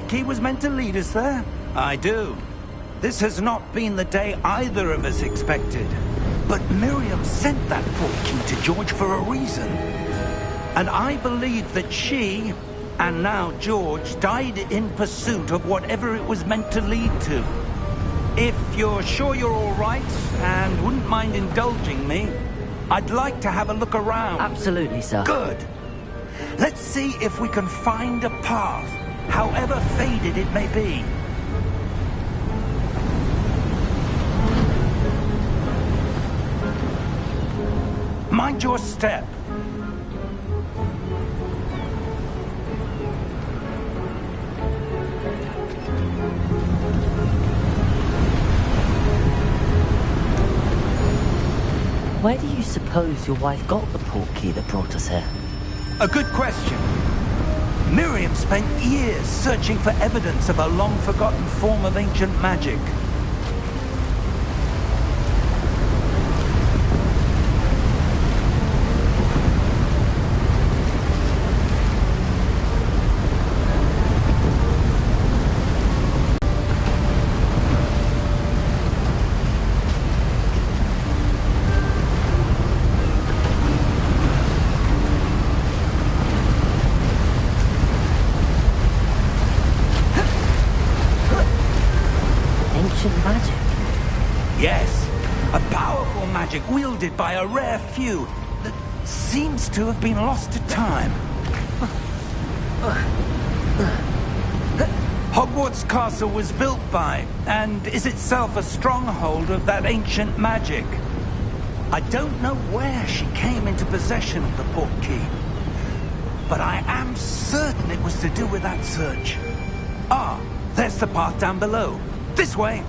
portkey was meant to lead us there? I do. This has not been the day either of us expected. But Miriam sent that portkey to George for a reason. And I believe that she, and now George, died in pursuit of whatever it was meant to lead to. If you're sure you're all right, and wouldn't mind indulging me, I'd like to have a look around. Absolutely, sir. Good. Let's see if we can find a path, however faded it may be. Mind your step. Where do you suppose your wife got the portkey that brought us here? A good question. Miriam spent years searching for evidence of a long-forgotten form of ancient magic. Yes, a powerful magic wielded by a rare few that seems to have been lost to time. Hogwarts Castle was built by, and is itself a stronghold of that ancient magic. I don't know where she came into possession of the portkey, but I am certain it was to do with that search. Ah, there's the path down below. This way.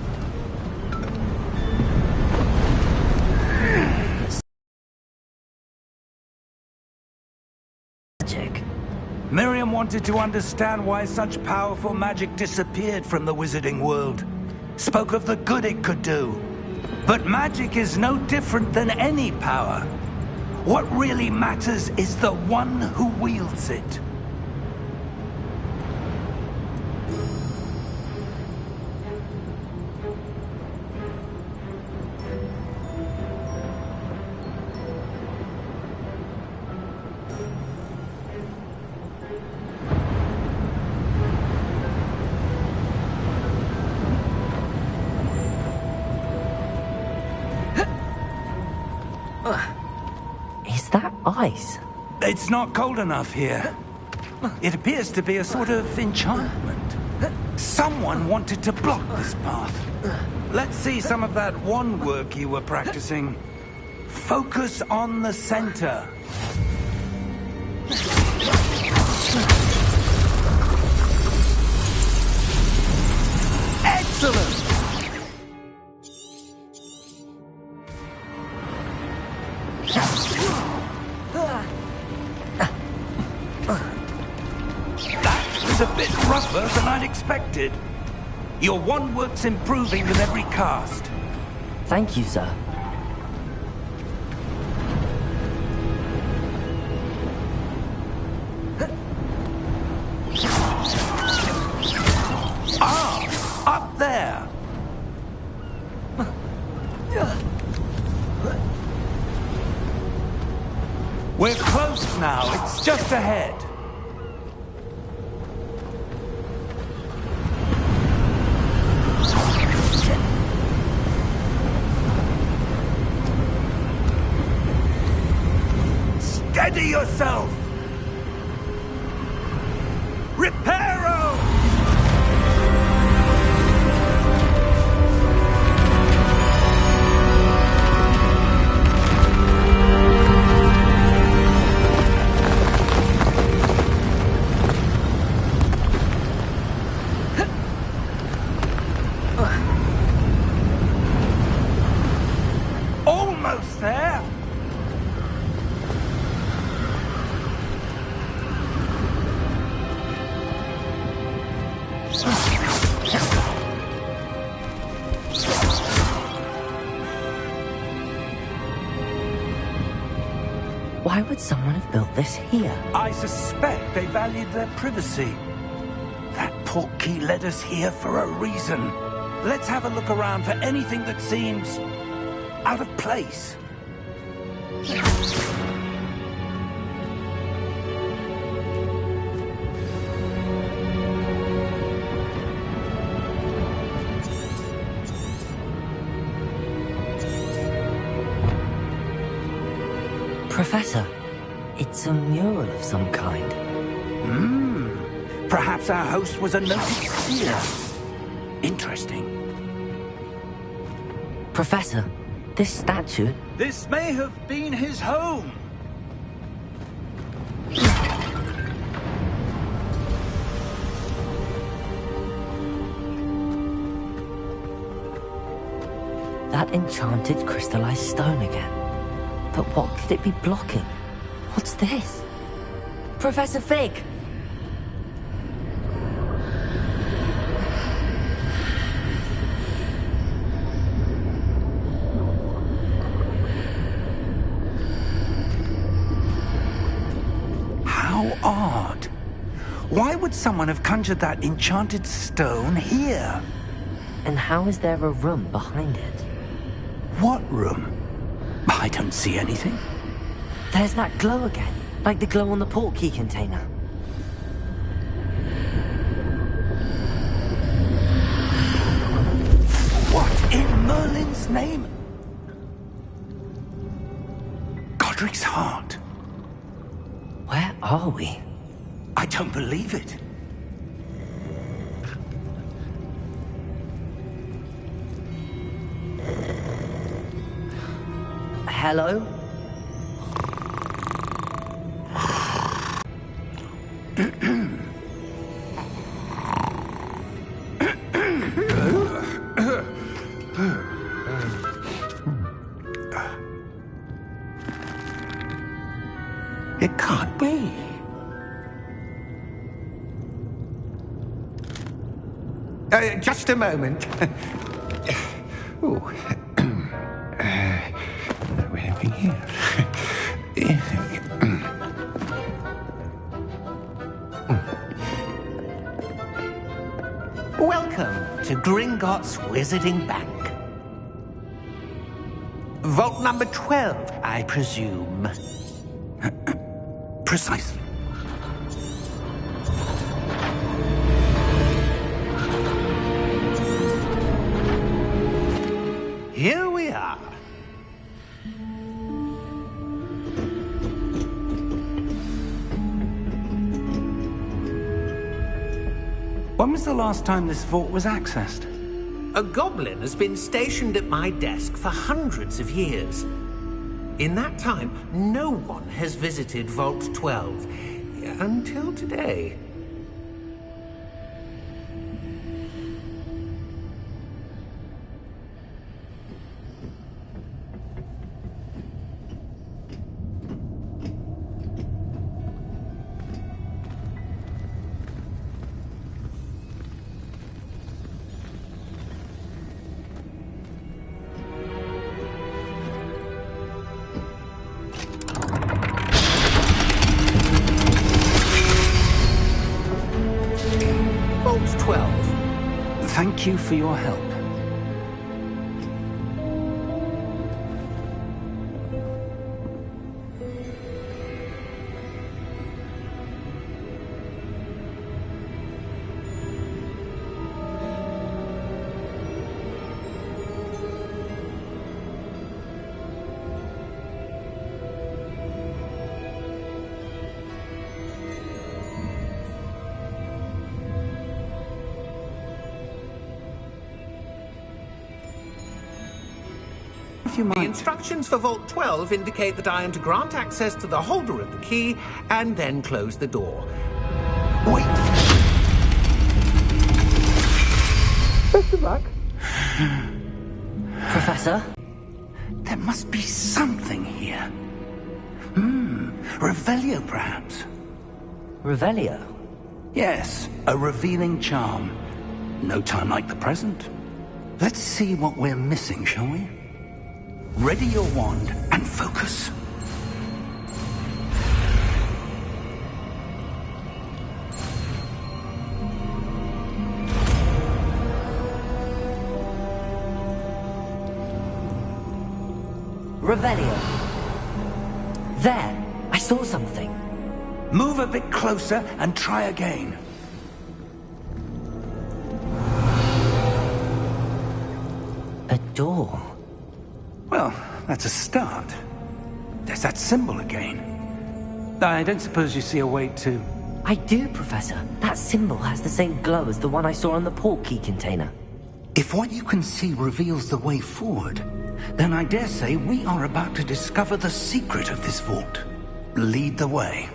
Miriam wanted to understand why such powerful magic disappeared from the wizarding world. Spoke of the good it could do. But magic is no different than any power. What really matters is the one who wields it. Is that ice? It's not cold enough here. It appears to be a sort of enchantment. Someone wanted to block this path. Let's see some of that wand work you were practicing. Focus on the center. Excellent! That was a bit rougher than I'd expected. Your wand work's improving with every cast. Thank you, sir. Ah, up there. We're close now. It's just ahead. Steady yourself! Reparo! Almost there! Why would someone have built this here? I suspect they valued their privacy. That portkey led us here for a reason. Let's have a look around for anything that seems out of place. Professor, it's a mural of some kind. Perhaps our host was a noted seer. Interesting. Professor, this statue... This may have been his home. That enchanted crystallized stone again. But what could it be blocking? What's this? Professor Fig! How odd. Why would someone have conjured that enchanted stone here? And how is there a room behind it? What room? I don't see anything. There's that glow again, like the glow on the portkey container. What in Merlin's name? Godric's heart. Where are we? I don't believe it. Hello? It can't be. Just a moment. Oh. Where are we here? Welcome to Gringotts Wizarding Bank. Vault number 12, I presume. Precisely. Here we are. When was the last time this vault was accessed? A goblin has been stationed at my desk for hundreds of years. In that time, no one has visited Vault 12 until today. Vault 12. Thank you for your help. If you The mind. instructions for Vault 12 indicate that I am to grant access to the holder of the key and then close the door. Wait. Best of luck. Professor? There must be something here. Revelio, perhaps. Revelio? Yes, a revealing charm. No time like the present. Let's see what we're missing, shall we? Ready your wand and focus. Revelio. There! I saw something. Move a bit closer and try again. A door. Well, that's a start. There's that symbol again. I don't suppose you see a way to... I do, Professor. That symbol has the same glow as the one I saw on the port key container. If what you can see reveals the way forward, then I dare say we are about to discover the secret of this vault. Lead the way.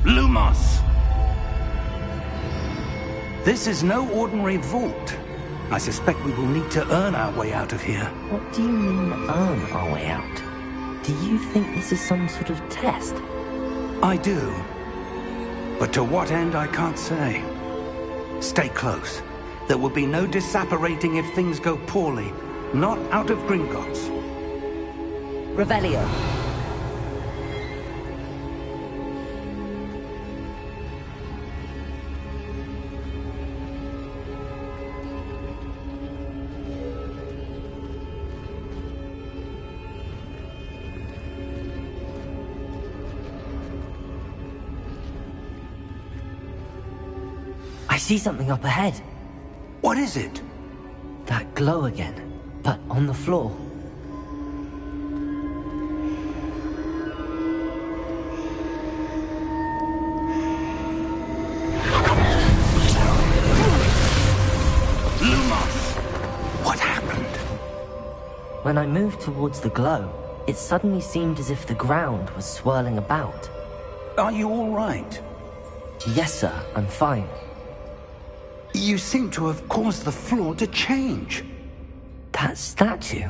Lumos! This is no ordinary vault. I suspect we will need to earn our way out of here. What do you mean, earn our way out? Do you think this is some sort of test? I do. But to what end, I can't say. Stay close. There will be no disapparating if things go poorly. Not out of Gringotts. Revelio. I see something up ahead. What is it? That glow again, but on the floor. Lumos! What happened? When I moved towards the glow, it suddenly seemed as if the ground was swirling about. Are you all right? Yes, sir, I'm fine. You seem to have caused the floor to change. That statue?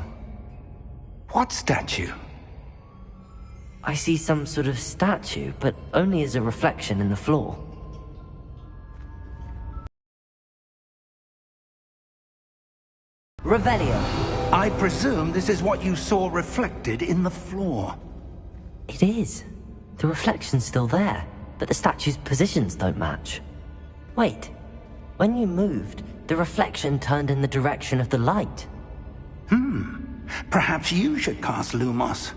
What statue? I see some sort of statue, but only as a reflection in the floor. Revelio. I presume this is what you saw reflected in the floor. It is. The reflection's still there, but the statue's positions don't match. Wait. When you moved, the reflection turned in the direction of the light. Perhaps you should cast Lumos.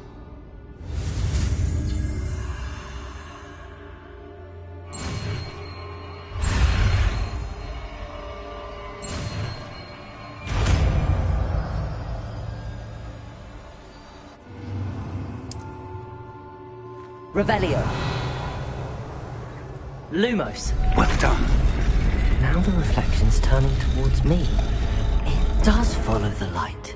Revelio. Lumos. Well done. Now the reflection's turning towards me. It does follow the light.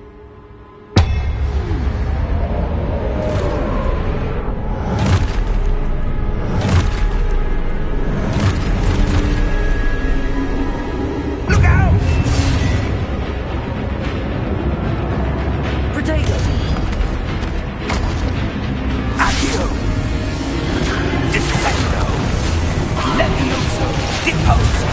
Look out! Protego! Accio! Defendo! Levioso! Deposo!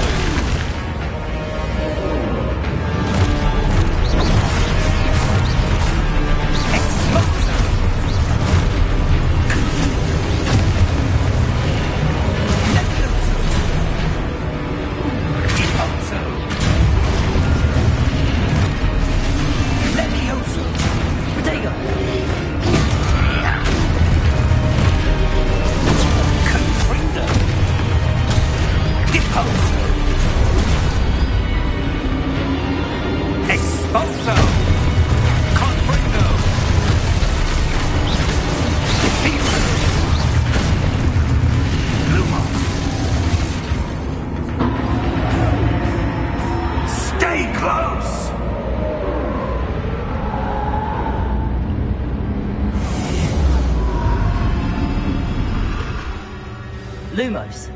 Lumos.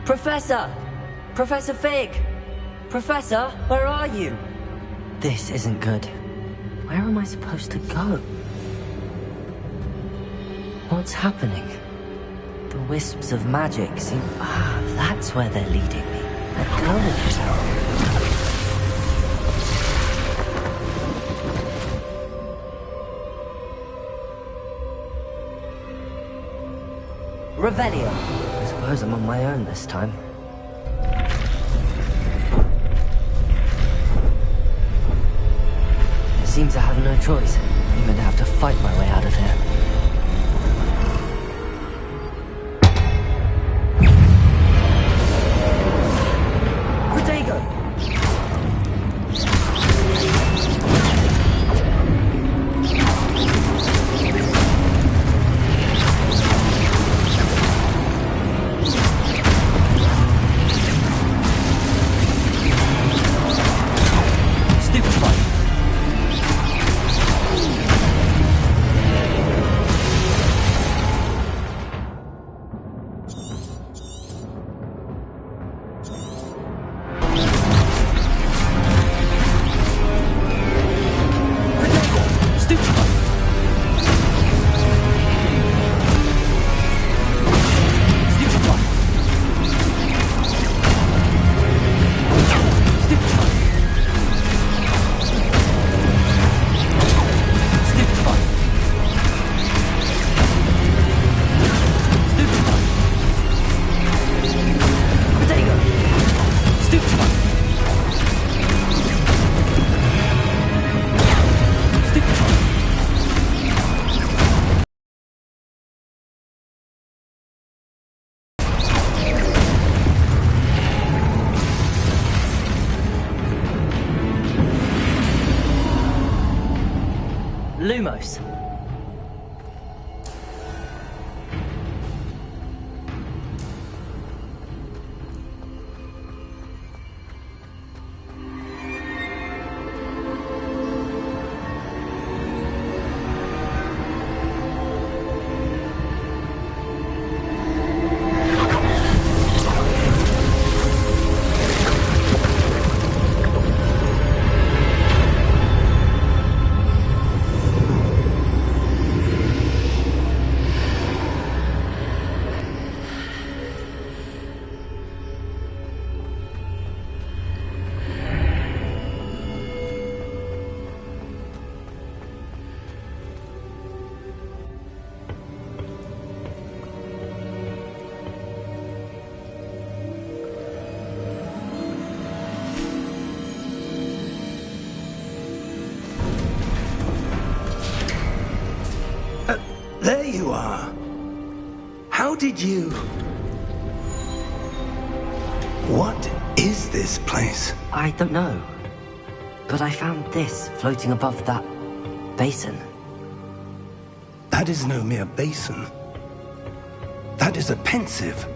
Professor! Professor Fig! Professor, where are you? This isn't good. Where am I supposed to go? What's happening? The wisps of magic seem... Ah, that's where they're leading me. They're glowing. Revelio. I suppose I'm on my own this time. It seems I have no choice. I'm going to have to fight my way out of here. Lumos. There you are. How did you... What is this place? I don't know. But I found this floating above that basin. That is no mere basin. That is a pensive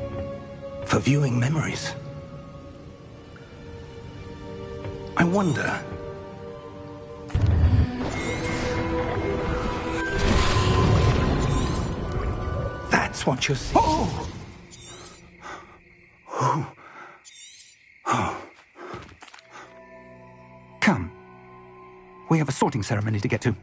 for viewing memories. I wonder... That's what you're seeing. Oh! Oh! Oh! Come. We have a sorting ceremony to get to.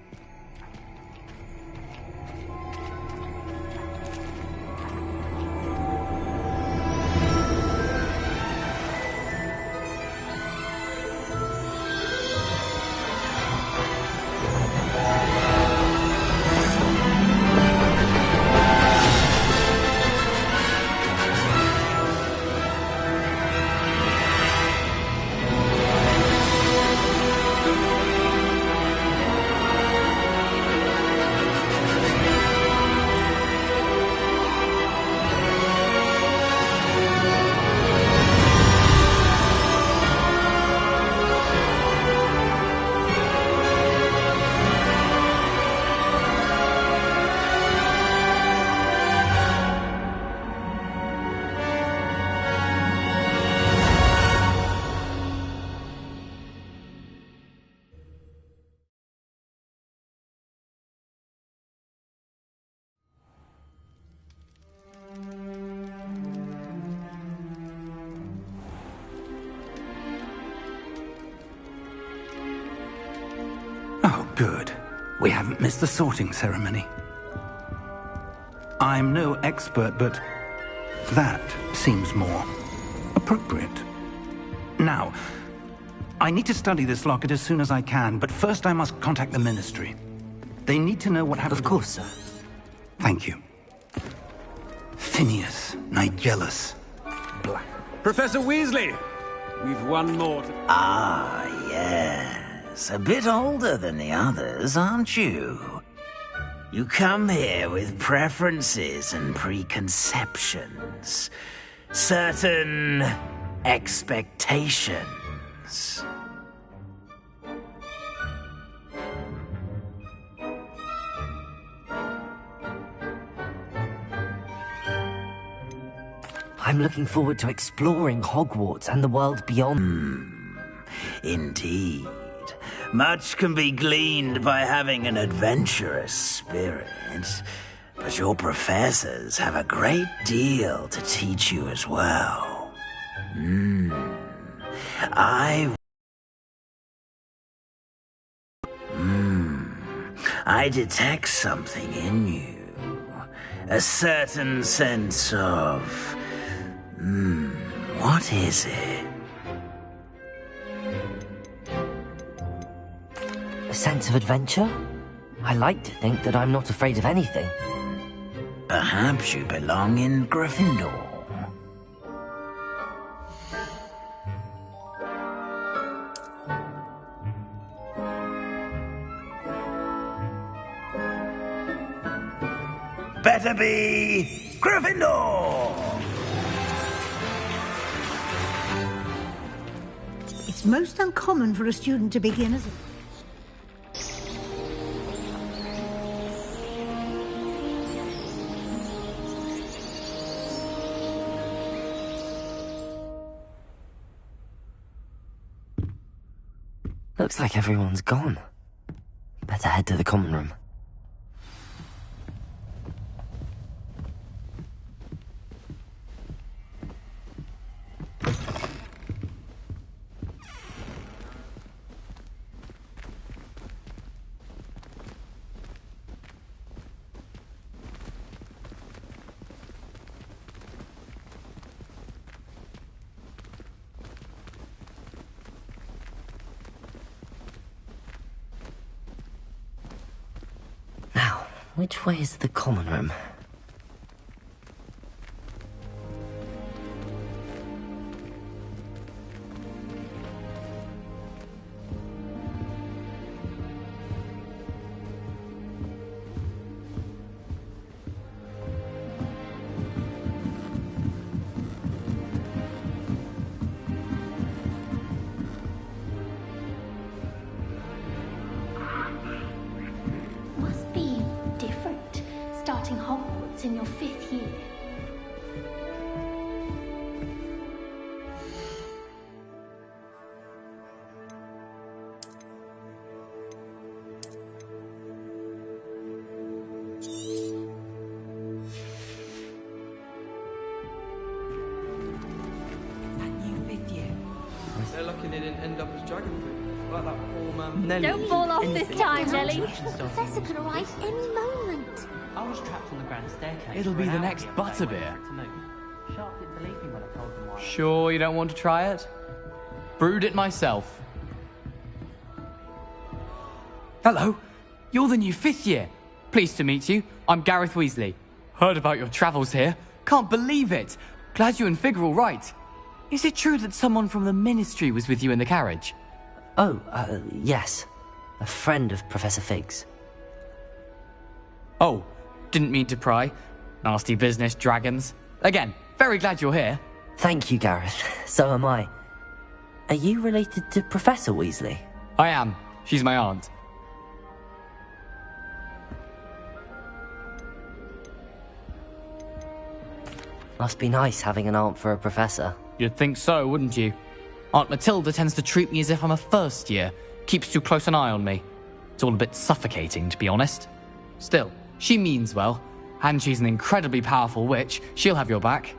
Oh, good. We haven't missed the sorting ceremony. I'm no expert, but that seems more appropriate. Now, I need to study this locket as soon as I can, but first I must contact the Ministry. They need to know what happened. Of course, sir. Thank you. Latinius, Nigellus, Black. Professor Weasley! We've one more to... Ah, yes. A bit older than the others, aren't you? You come here with preferences and preconceptions. Certain expectations. I'm looking forward to exploring Hogwarts and the world beyond. Indeed. Much can be gleaned by having an adventurous spirit, but your professors have a great deal to teach you as well. I detect something in you. A certain sense of... what is it? A sense of adventure? I like to think that I'm not afraid of anything. Perhaps you belong in Gryffindor. Better be Gryffindor! It's most uncommon for a student to begin as a... Looks like everyone's gone. Better head to the common room. Now, which way is the common room? Must be different, starting Hogwarts in your 5th year. They're lucky they didn't end up as dragonfruit, like that poor man Nelly. Don't fall off this time, Nelly. The professor could arrive any moment. I was trapped on the grand staircase. It'll be the next butterbeer. Sharp didn't believe me when I told them why. Sure you don't want to try it? Brewed it myself. Hello, you're the new 5th year. Pleased to meet you. I'm Gareth Weasley. Heard about your travels here. Can't believe it. Glad you and Fig are all right. Is it true that someone from the Ministry was with you in the carriage? Oh, yes. A friend of Professor Fig's. Oh, didn't mean to pry. Nasty business, dragons. Again, very glad you're here. Thank you, Gareth. So am I. Are you related to Professor Weasley? I am. She's my aunt. Must be nice having an aunt for a professor. You'd think so, wouldn't you? Aunt Matilda tends to treat me as if I'm a first year. Keeps too close an eye on me. It's all a bit suffocating, to be honest. Still, she means well. And she's an incredibly powerful witch. She'll have your back.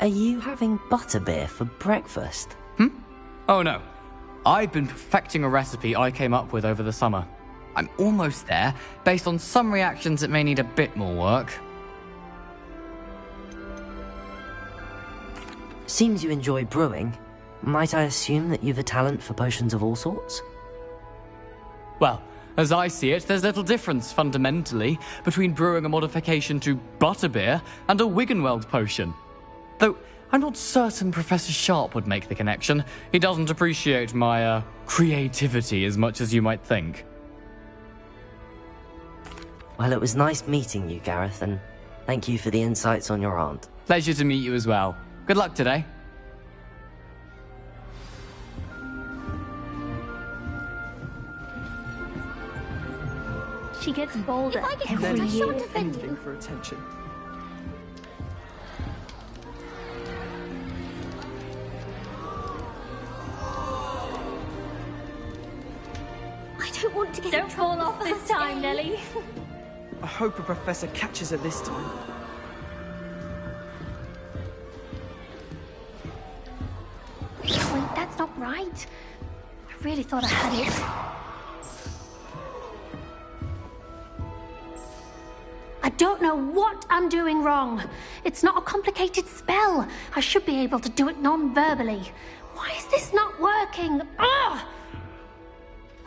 Are you having butterbeer for breakfast? Oh no. I've been perfecting a recipe I came up with over the summer. I'm almost there. Based on some reactions, it may need a bit more work. Seems you enjoy brewing. Might I assume that you've a talent for potions of all sorts? Well, As I see it, there's little difference, fundamentally, between brewing a modification to butterbeer and a Wiggenweld potion. Though, I'm not certain Professor Sharp would make the connection. He doesn't appreciate my, creativity as much as you might think. Well, it was nice meeting you, Gareth, and thank you for the insights on your aunt. Pleasure to meet you as well. Good luck today. She gets bolder If I get every caught, I year. shan't offend Anything you. for attention. I don't want to get in Don't trouble fall off the this first time, day. Nellie. I hope a professor catches her this time. Wait, that's not right. I really thought I had it. I don't know what I'm doing wrong. It's not a complicated spell. I should be able to do it non-verbally. Why is this not working? Ugh!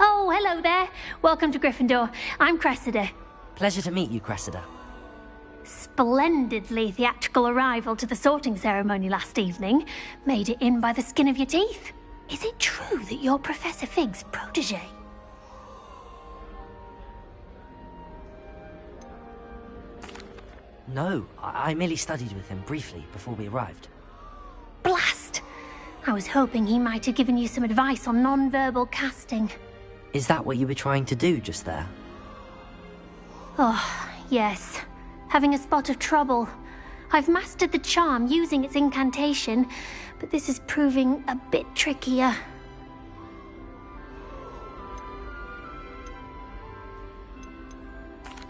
Oh, hello there. Welcome to Gryffindor. I'm Cressida. Pleasure to meet you, Cressida. Splendidly theatrical arrival to the sorting ceremony last evening. Made it in by the skin of your teeth. Is it true that you're Professor Fig's protege? No, I merely studied with him briefly before we arrived. Blast! I was hoping he might have given you some advice on non-verbal casting. Is that what you were trying to do just there? Oh, yes. Having a spot of trouble. I've mastered the charm using its incantation, but this is proving a bit trickier.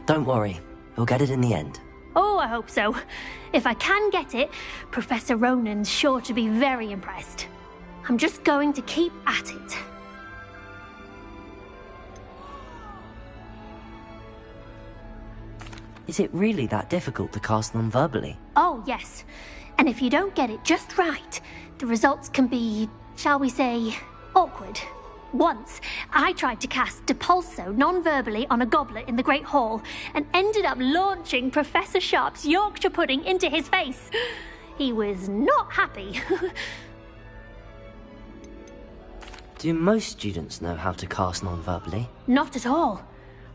Don't worry, you'll get it in the end. Oh, I hope so. If I can get it, Professor Ronan's sure to be very impressed. I'm just going to keep at it. Is it really that difficult to cast non-verbally? Oh, yes. And if you don't get it just right, the results can be, shall we say, awkward. Once, I tried to cast Depulso non-verbally on a goblet in the Great Hall and ended up launching Professor Sharp's Yorkshire pudding into his face. He was not happy. Do most students know how to cast non-verbally? Not at all.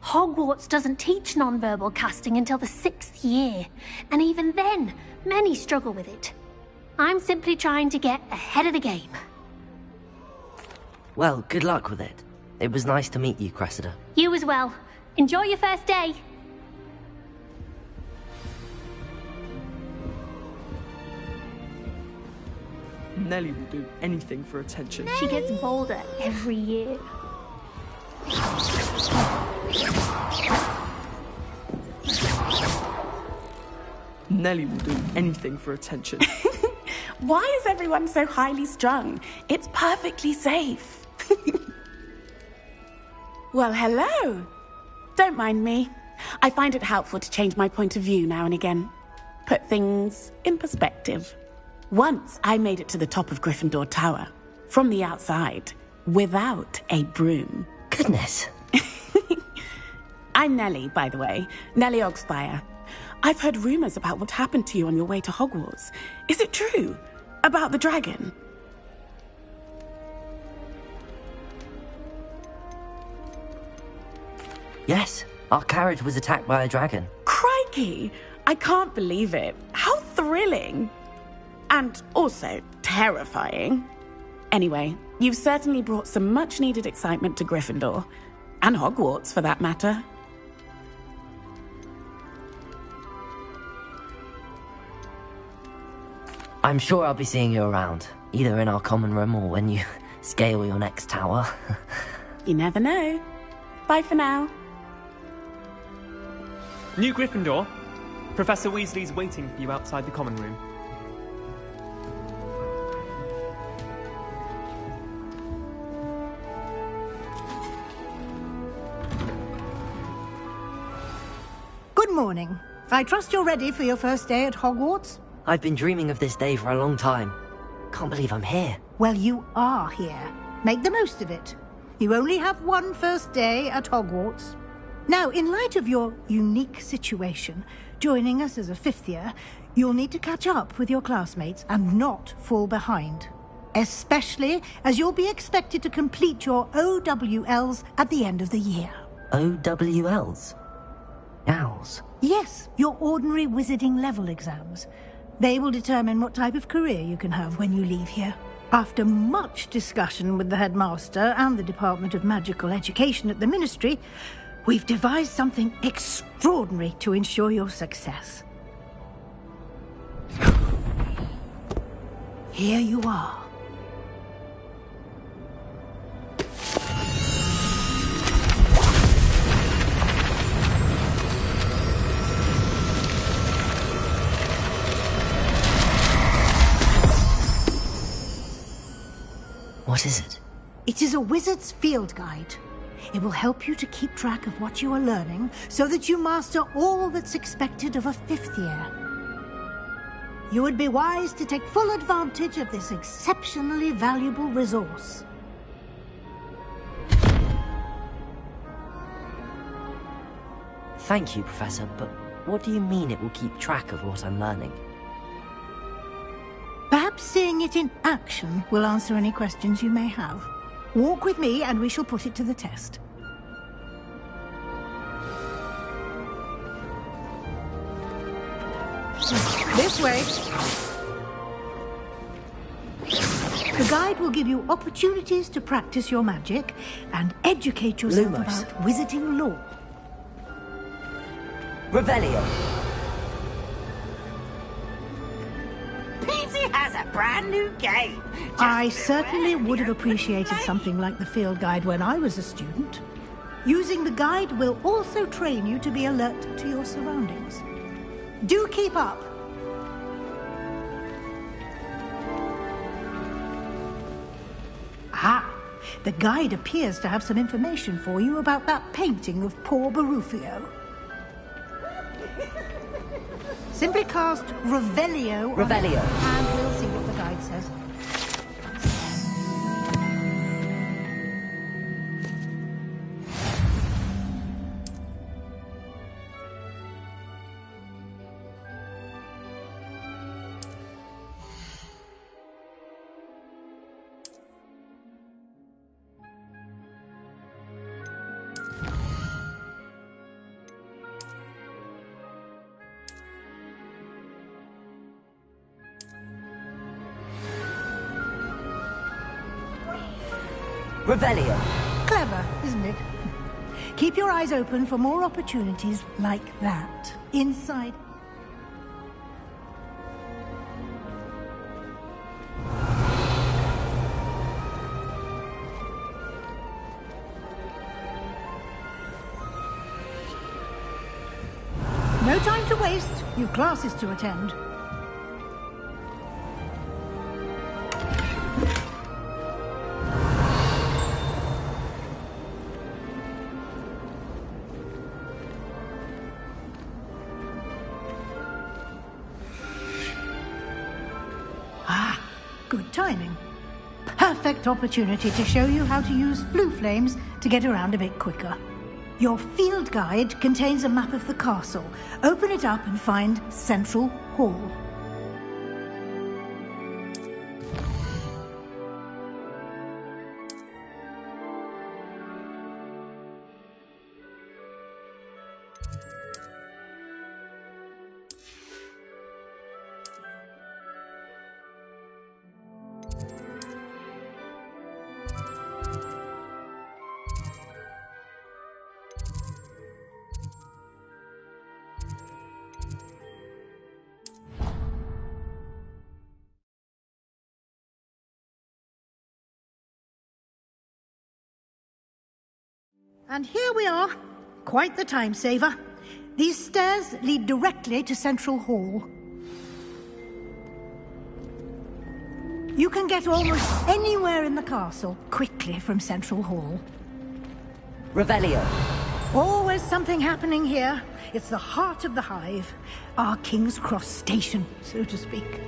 Hogwarts doesn't teach non-verbal casting until the 6th year, and even then, many struggle with it. I'm simply trying to get ahead of the game. Well, good luck with it. It was nice to meet you, Cressida. You as well. Enjoy your first day. Nellie will do anything for attention. She gets bolder every year. Nellie will do anything for attention. Why is everyone so highly strung? It's perfectly safe. Well, hello. Don't mind me. I find it helpful to change my point of view now and again. Put things in perspective. Once I made it to the top of Gryffindor Tower, from the outside, without a broom. Goodness. I'm Nellie, by the way. Nellie Ogspire. I've heard rumors about what happened to you on your way to Hogwarts. Is it true? About the dragon? Yes, our carriage was attacked by a dragon. Crikey! I can't believe it. How thrilling! And also terrifying. Anyway, you've certainly brought some much-needed excitement to Gryffindor. And Hogwarts, for that matter. I'm sure I'll be seeing you around, either in our common room or when you scale your next tower. You never know. Bye for now. New Gryffindor. Professor Weasley's waiting for you outside the common room. Good morning. I trust you're ready for your first day at Hogwarts? I've been dreaming of this day for a long time. Can't believe I'm here. Well, you are here. Make the most of it. You only have one first day at Hogwarts. Now, in light of your unique situation, joining us as a 5th year, you'll need to catch up with your classmates and not fall behind. Especially as you'll be expected to complete your OWLs at the end of the year. OWLs? Owls? Yes, your ordinary wizarding level exams. They will determine what type of career you can have when you leave here. After much discussion with the headmaster and the Department of Magical Education at the Ministry, we've devised something extraordinary to ensure your success. Here you are. What is it? It is a wizard's field guide. It will help you to keep track of what you are learning so that you master all that's expected of a 5th year. You would be wise to take full advantage of this exceptionally valuable resource. Thank you, Professor, but what do you mean it will keep track of what I'm learning? Perhaps seeing it in action will answer any questions you may have. Walk with me and we shall put it to the test. This way. The guide will give you opportunities to practice your magic and educate yourself Lumos. about wizarding lore. Revelio. Peasy has a brand new game. I certainly would have appreciated something like the field guide when I was a student. Using the guide will also train you to be alert to your surroundings. Do keep up. Ah, the guide appears to have some information for you about that painting of poor Barufio. Simply cast Revelio. Revelio. And we'll see what the guide says. Revelio. Clever, isn't it? Keep your eyes open for more opportunities like that. Inside. No time to waste. You've classes to attend. Good timing. Perfect opportunity to show you how to use flue flames to get around a bit quicker. Your field guide contains a map of the castle. Open it up and find Central Hall. And here we are. Quite the time saver. These stairs lead directly to Central Hall. You can get almost anywhere in the castle quickly from Central Hall. Revelio. Always something happening here. It's the heart of the hive. Our King's Cross station, so to speak.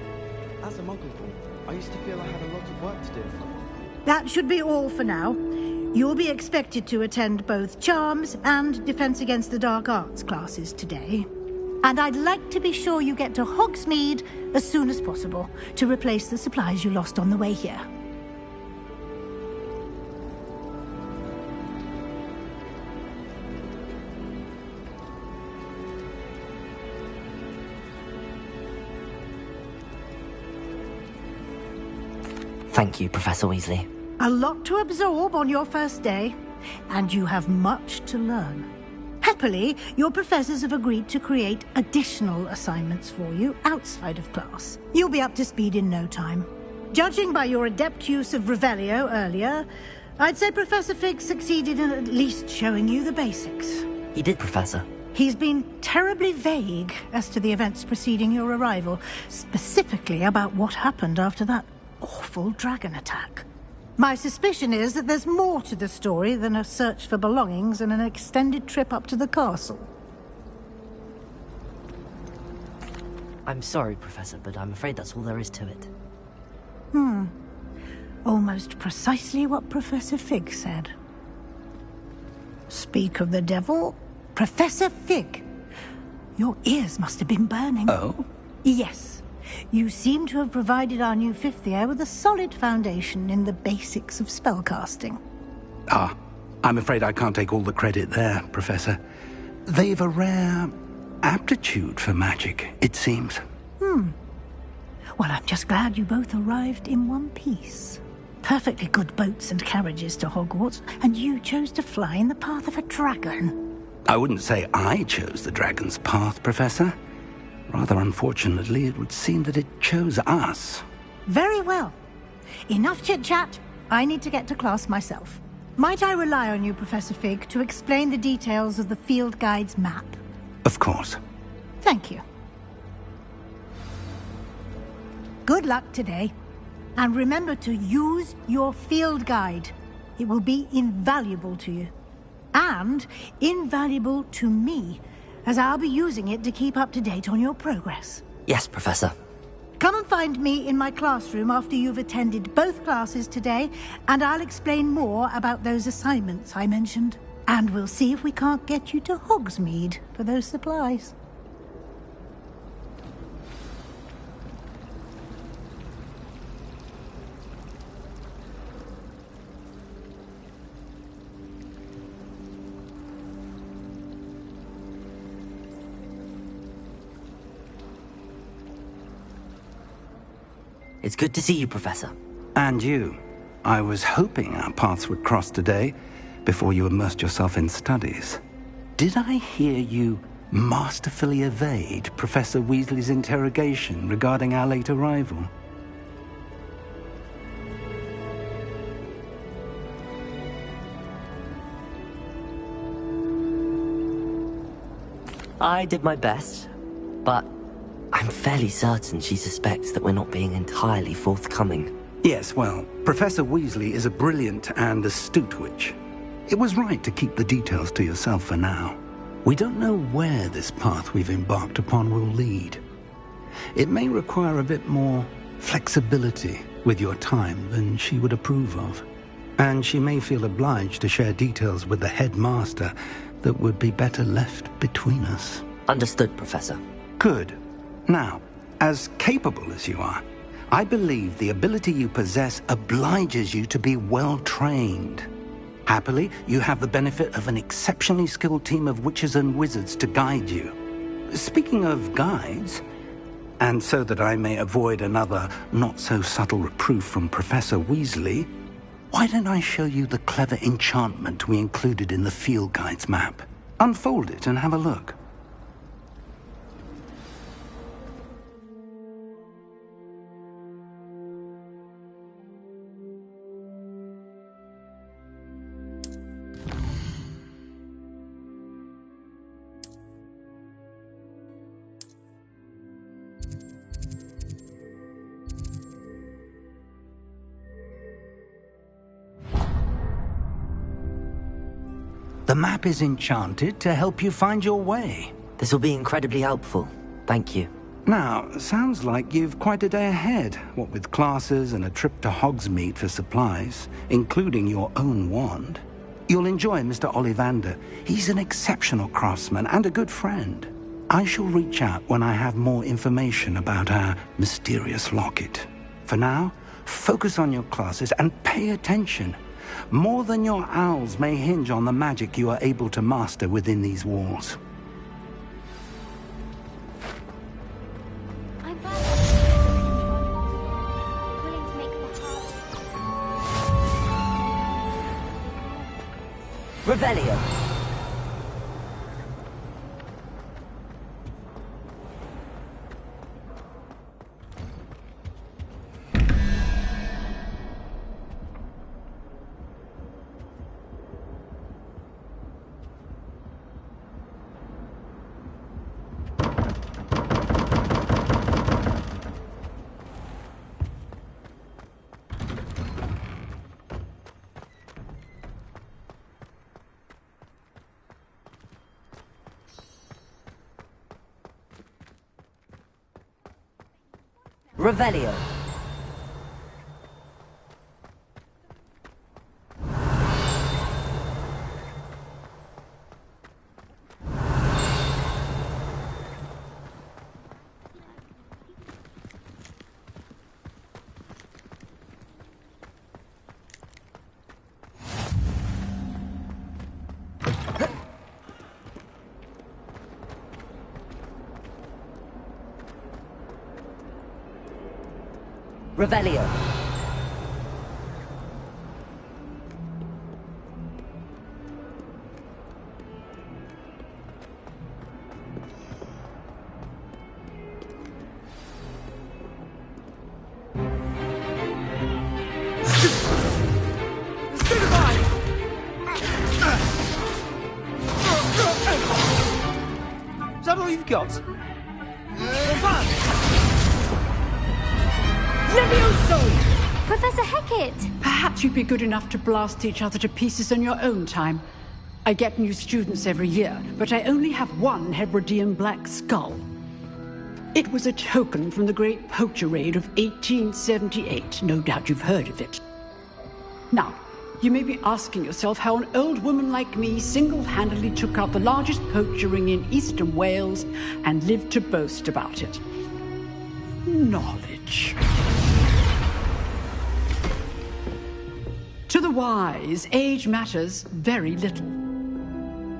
As a Muggle boy, I used to feel I had a lot of work to do. That should be all for now. You'll be expected to attend both Charms and Defense Against the Dark Arts classes today. And I'd like to be sure you get to Hogsmeade as soon as possible to replace the supplies you lost on the way here. Thank you, Professor Weasley. A lot to absorb on your first day, and you have much to learn. Happily, your professors have agreed to create additional assignments for you outside of class. You'll be up to speed in no time. Judging by your adept use of Revelio earlier, I'd say Professor Fig succeeded in at least showing you the basics. He did, Professor. He's been terribly vague as to the events preceding your arrival, specifically about what happened after that awful dragon attack. My suspicion is that there's more to the story than a search for belongings and an extended trip up to the castle. I'm sorry, Professor, but I'm afraid that's all there is to it. Almost precisely what Professor Fig said. Speak of the devil, Professor Fig. Your ears must have been burning. Oh? Yes. You seem to have provided our new fifth year with a solid foundation in the basics of spellcasting. Ah, I'm afraid I can't take all the credit there, Professor. They've a rare aptitude for magic, it seems. Well, I'm just glad you both arrived in one piece. Perfectly good boats and carriages to Hogwarts, and you chose to fly in the path of a dragon. I wouldn't say I chose the dragon's path, Professor. Rather unfortunately, it would seem that it chose us. Very well. Enough chit-chat. I need to get to class myself. Might I rely on you, Professor Fig, to explain the details of the field guide's map? Of course. Thank you. Good luck today. And remember to use your field guide. It will be invaluable to you. And invaluable to me, as I'll be using it to keep up to date on your progress. Yes, Professor. Come and find me in my classroom after you've attended both classes today, and I'll explain more about those assignments I mentioned. And we'll see if we can't get you to Hogsmeade for those supplies. It's good to see you, Professor. And you. I was hoping our paths would cross today, before you immersed yourself in studies. Did I hear you masterfully evade Professor Weasley's interrogation regarding our late arrival? I did my best, but I'm fairly certain she suspects that we're not being entirely forthcoming. Yes, well, Professor Weasley is a brilliant and astute witch. It was right to keep the details to yourself for now. We don't know where this path we've embarked upon will lead. It may require a bit more flexibility with your time than she would approve of. And she may feel obliged to share details with the headmaster that would be better left between us. Understood, Professor. Good. Now, as capable as you are, I believe the ability you possess obliges you to be well trained. Happily, you have the benefit of an exceptionally skilled team of witches and wizards to guide you. Speaking of guides, and so that I may avoid another not-so-subtle reproof from Professor Weasley, why don't I show you the clever enchantment we included in the field guide's map? Unfold it and have a look. The map is enchanted to help you find your way. This will be incredibly helpful. Thank you. Now, sounds like you've quite a day ahead, what with classes and a trip to Hogsmeade for supplies, including your own wand. You'll enjoy Mr. Ollivander. He's an exceptional craftsman and a good friend. I shall reach out when I have more information about our mysterious locket. For now, focus on your classes and pay attention. More than your owls may hinge on the magic you are able to master within these walls. Revelio. Revelio. Revelio. Is that all you've got? Professor Hecat! Perhaps you'd be good enough to blast each other to pieces in your own time. I get new students every year, but I only have one Hebridean black skull. It was a token from the Great Poacher Raid of 1878. No doubt you've heard of it. Now, you may be asking yourself how an old woman like me single-handedly took out the largest poacher ring in eastern Wales and lived to boast about it. Knowledge. To the wise, age matters very little.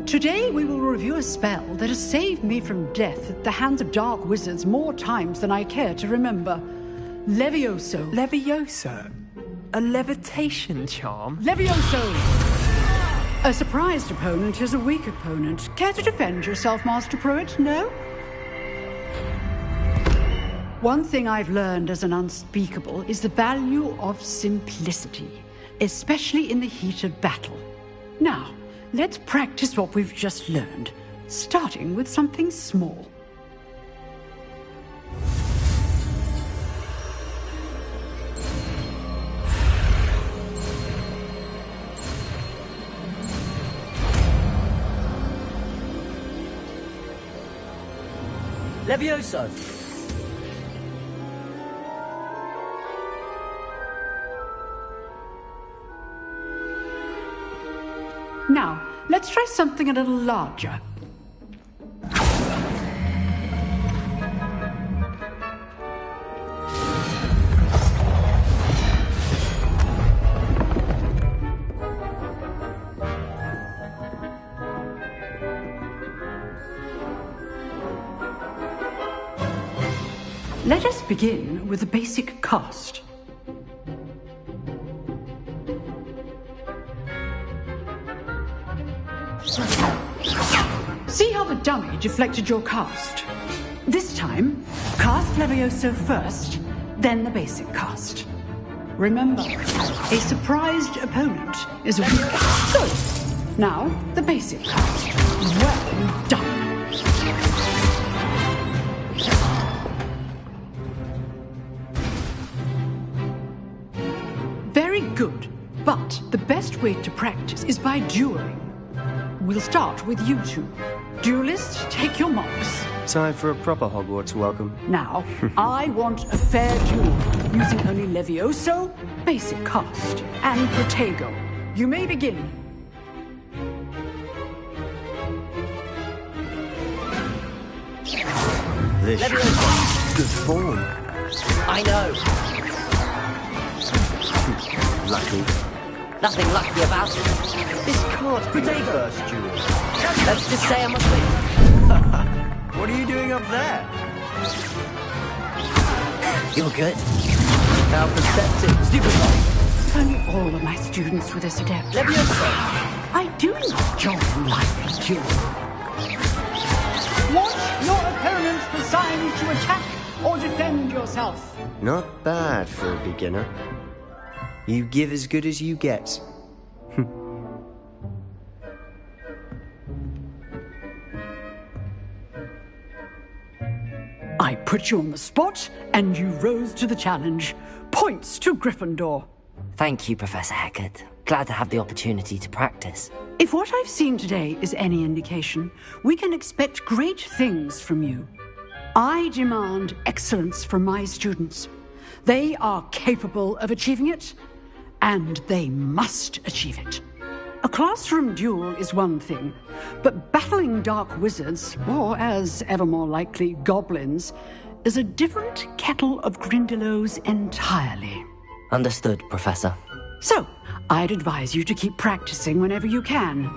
Today we will review a spell that has saved me from death at the hands of dark wizards more times than I care to remember. Levioso. Levioso? A levitation charm? Levioso! A surprised opponent is a weak opponent. Care to defend yourself, Master Pruitt? No? One thing I've learned as an unspeakable is the value of simplicity, especially in the heat of battle. Now, let's practice what we've just learned, starting with something small. Levioso. Now, let's try something a little larger. Let us begin with the basic cast. See how the dummy deflected your cast? This time, cast Levioso first, then the basic cast. Remember, a surprised opponent is a weak. Good. Now, the basic cast. Well done. Very good, but the best way to practice is by dueling. We'll start with you two. Duelist, take your marks. Time for a proper Hogwarts welcome. Now, I want a fair duel, using only Levioso, basic cast, and Protego. You may begin. This Levioso. good form. I know. Lucky. Nothing lucky about it. This can't be your first duel. Let's just say I must win. What are you doing up there? You're good. Now perceptive. Stupid one. If only all of my students were this adept. Levioso. I do enjoy life duel. Watch your opponent decide to attack or defend yourself. Not bad for a beginner. You give as good as you get. I put you on the spot, and you rose to the challenge. Points to Gryffindor. Thank you, Professor Hecat. Glad to have the opportunity to practice. If what I've seen today is any indication, we can expect great things from you. I demand excellence from my students. They are capable of achieving it, and they must achieve it. A classroom duel is one thing, but battling dark wizards, or as ever more likely, goblins, is a different kettle of Grindylows entirely. Understood, Professor. So, I'd advise you to keep practicing whenever you can.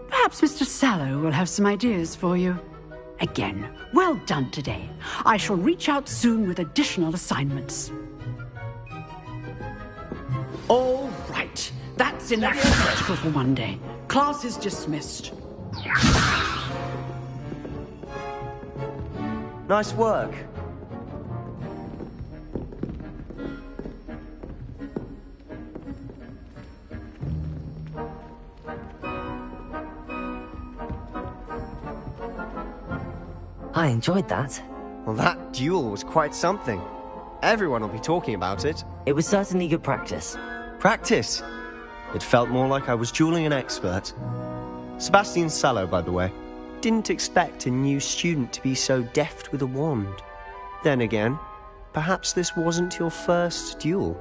Perhaps Mr. Sallow will have some ideas for you. Again, well done today. I shall reach out soon with additional assignments. All right. That's enough spectacle for one day. Class is dismissed. Nice work. I enjoyed that. Well, that duel was quite something. Everyone will be talking about it. It was certainly good practice. Practice? It felt more like I was dueling an expert. Sebastian Sallow, by the way. Didn't expect a new student to be so deft with a wand. Then again, perhaps this wasn't your first duel.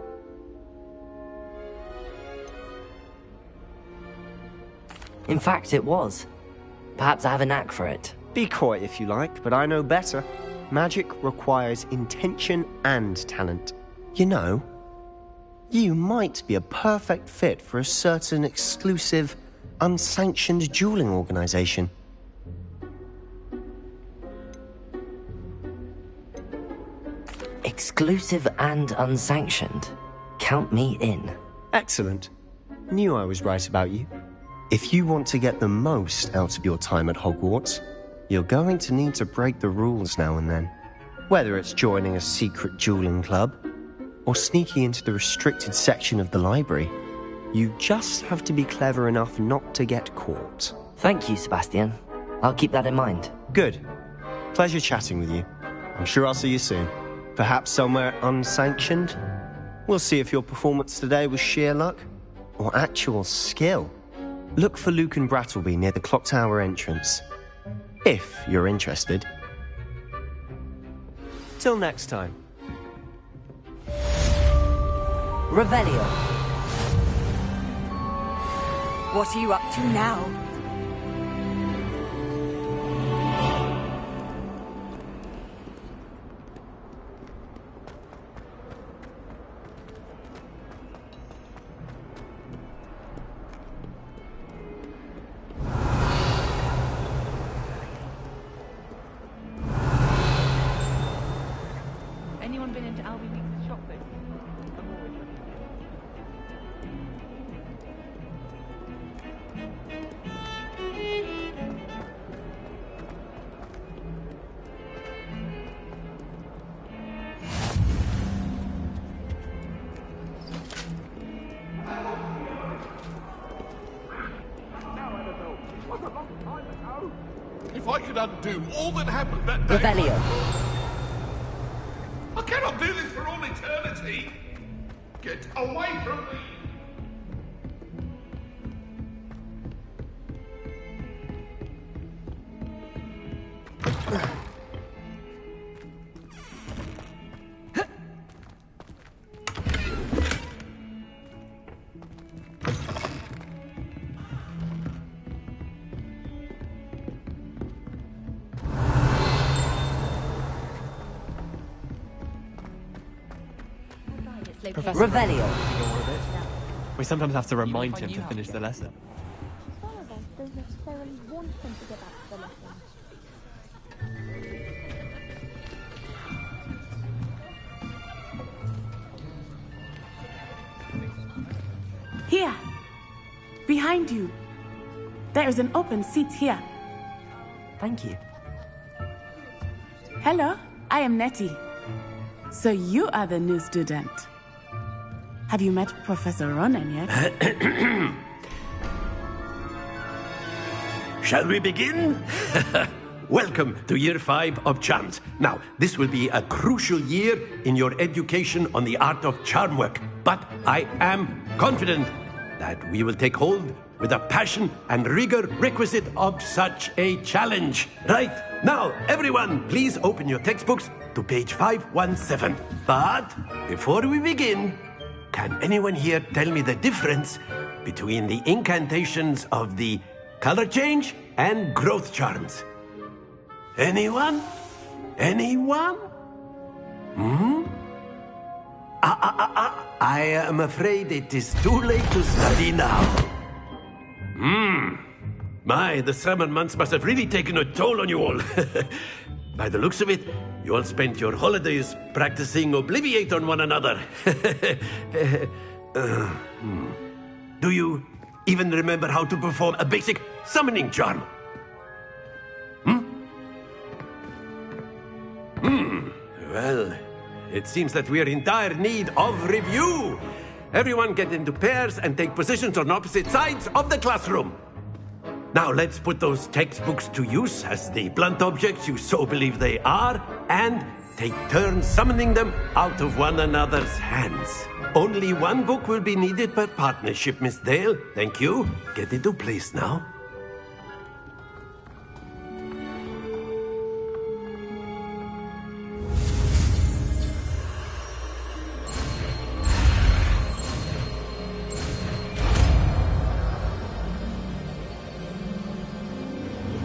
In fact, it was. Perhaps I have a knack for it. Be coy if you like, but I know better. Magic requires intention and talent. You know, you might be a perfect fit for a certain exclusive, unsanctioned dueling organization. Exclusive and unsanctioned. Count me in. Excellent. Knew I was right about you. If you want to get the most out of your time at Hogwarts, you're going to need to break the rules now and then. Whether it's joining a secret dueling club, or sneaking into the restricted section of the library, you just have to be clever enough not to get caught. Thank you, Sebastian. I'll keep that in mind. Good. Pleasure chatting with you. I'm sure I'll see you soon. Perhaps somewhere unsanctioned? We'll see if your performance today was sheer luck, or actual skill. Look for Luke and Brattleby near the Clock Tower entrance. If you're interested. Till next time. Revelio. What are you up to now? Anyone been into Albie Weeks' shop lately? If I could undo all that happened that day... Revelio. I cannot do this for all eternity! Get away from me! Professor Revelio. We sometimes have to remind him to finish the lesson. Don't necessarily want him to get back to the lesson. Here! Behind you! There is an open seat here. Thank you. Hello, I am Nettie. So you are the new student. Have you met Professor Ronan yet? Shall we begin? Welcome to Year 5 of Charms. Now, this will be a crucial year in your education on the art of charm work. But I am confident that we will take hold with the passion and rigor requisite of such a challenge. Right, now, everyone, please open your textbooks to page 517. But before we begin, can anyone here tell me the difference between the incantations of the color change and growth charms? Anyone? Anyone? I am afraid it is too late to study now. My, the summer months must have really taken a toll on you all. By the looks of it, you all spent your holidays practicing Obliviate on one another. Do you even remember how to perform a basic summoning charm? Well, it seems that we are in dire need of review. Everyone get into pairs and take positions on opposite sides of the classroom. Now let's put those textbooks to use as the blunt objects you so believe they are, and take turns summoning them out of one another's hands. Only one book will be needed per partnership, Miss Dale. Thank you. Get into place now.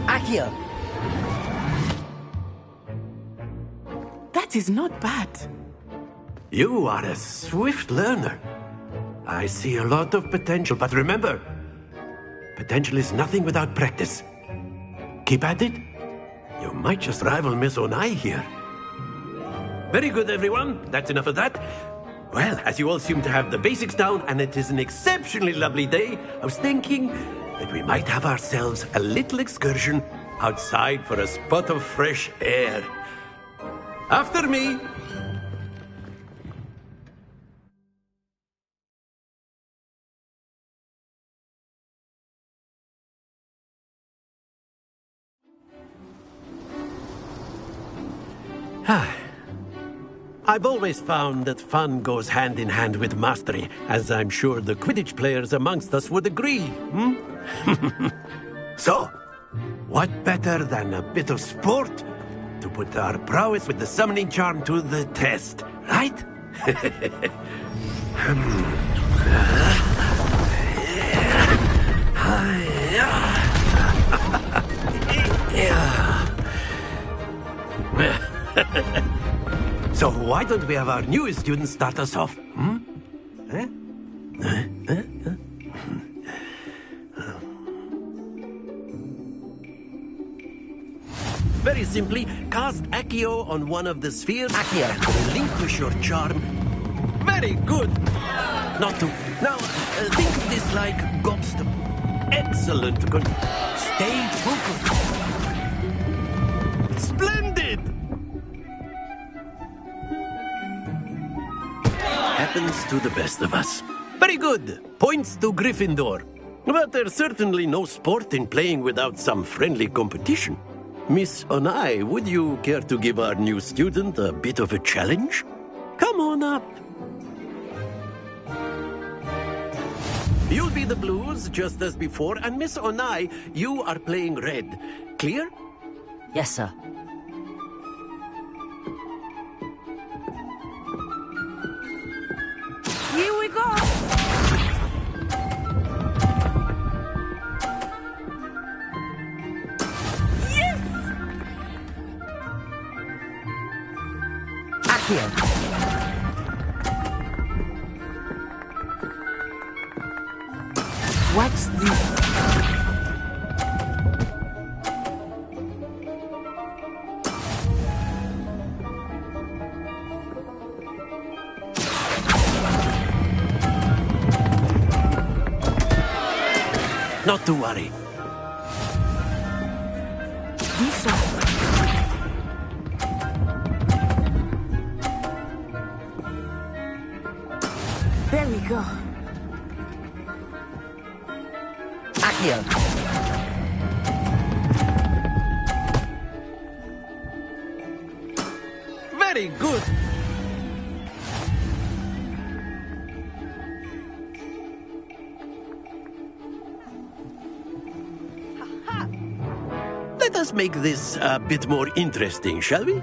Accio! That is not bad. You are a swift learner. I see a lot of potential, but remember, potential is nothing without practice. Keep at it. You might just rival Miss Onai here. Very good, everyone. That's enough of that. Well, as you all seem to have the basics down, and it is an exceptionally lovely day, I was thinking that we might have ourselves a little excursion outside for a spot of fresh air. After me. I've always found that fun goes hand in hand with mastery, as I'm sure the Quidditch players amongst us would agree. So, what better than a bit of sport to put our prowess with the summoning charm to the test, right? So why don't we have our newest student start us off? Very simply, cast Accio on one of the spheres and relinquish your charm. Very good. Not to. Now, think of this like gobstop. Excellent. Good. Stay focused. Splendid. Happens to the best of us. Very good. Points to Gryffindor. But there's certainly no sport in playing without some friendly competition. Miss Onai, would you care to give our new student a bit of a challenge? Come on up. You'll be the blues, just as before, and Miss Onai, you are playing red. Clear? Yes, sir. Accio. Watch this. Not to worry. Lisa. There we go. Accio. Very good. Let us make this a bit more interesting, shall we?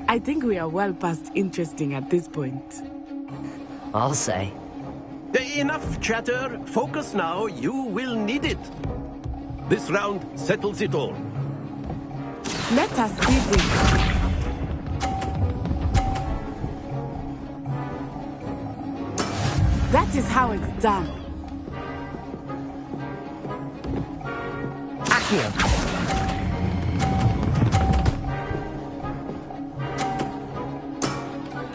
I think we are well past interesting at this point. I'll say. Enough chatter. Focus now. You will need it. This round settles it all. Let us see this. That is how it's done. Accio.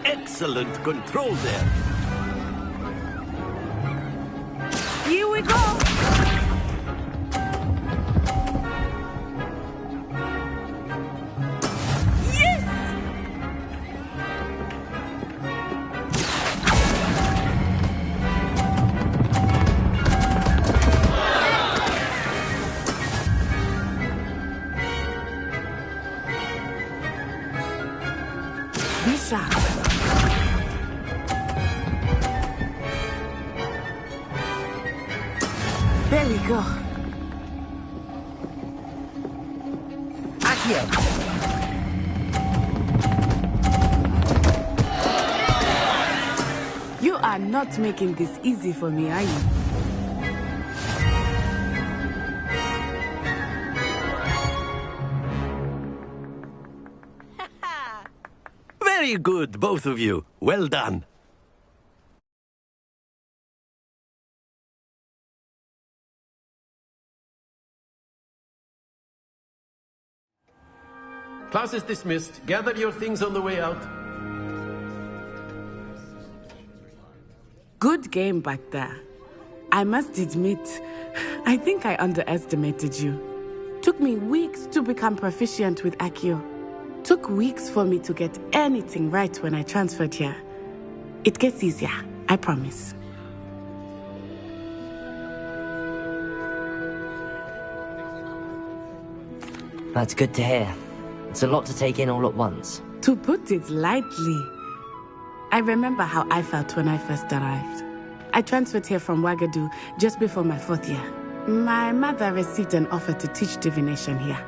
Excellent control there. Here we go. Yes! Bishop. There we go. Accio. You are not making this easy for me, are you? Very good, both of you. Well done. Class is dismissed. Gather your things on the way out. Good game back there. I must admit, I think I underestimated you. Took me weeks to become proficient with Accio. Took weeks for me to get anything right when I transferred here. It gets easier, I promise. That's good to hear. It's a lot to take in all at once. To put it lightly, I remember how I felt when I first arrived. I transferred here from Wagadu just before my 4th year. My mother received an offer to teach divination here.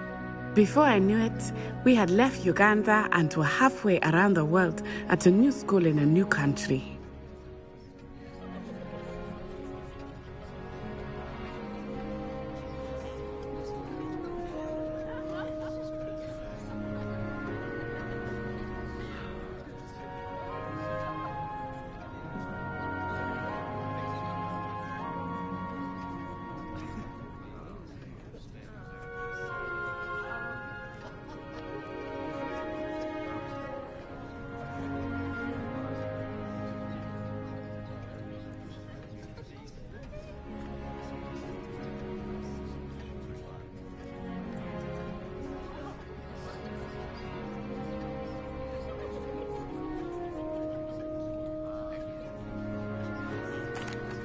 Before I knew it, we had left Uganda and were halfway around the world at a new school in a new country.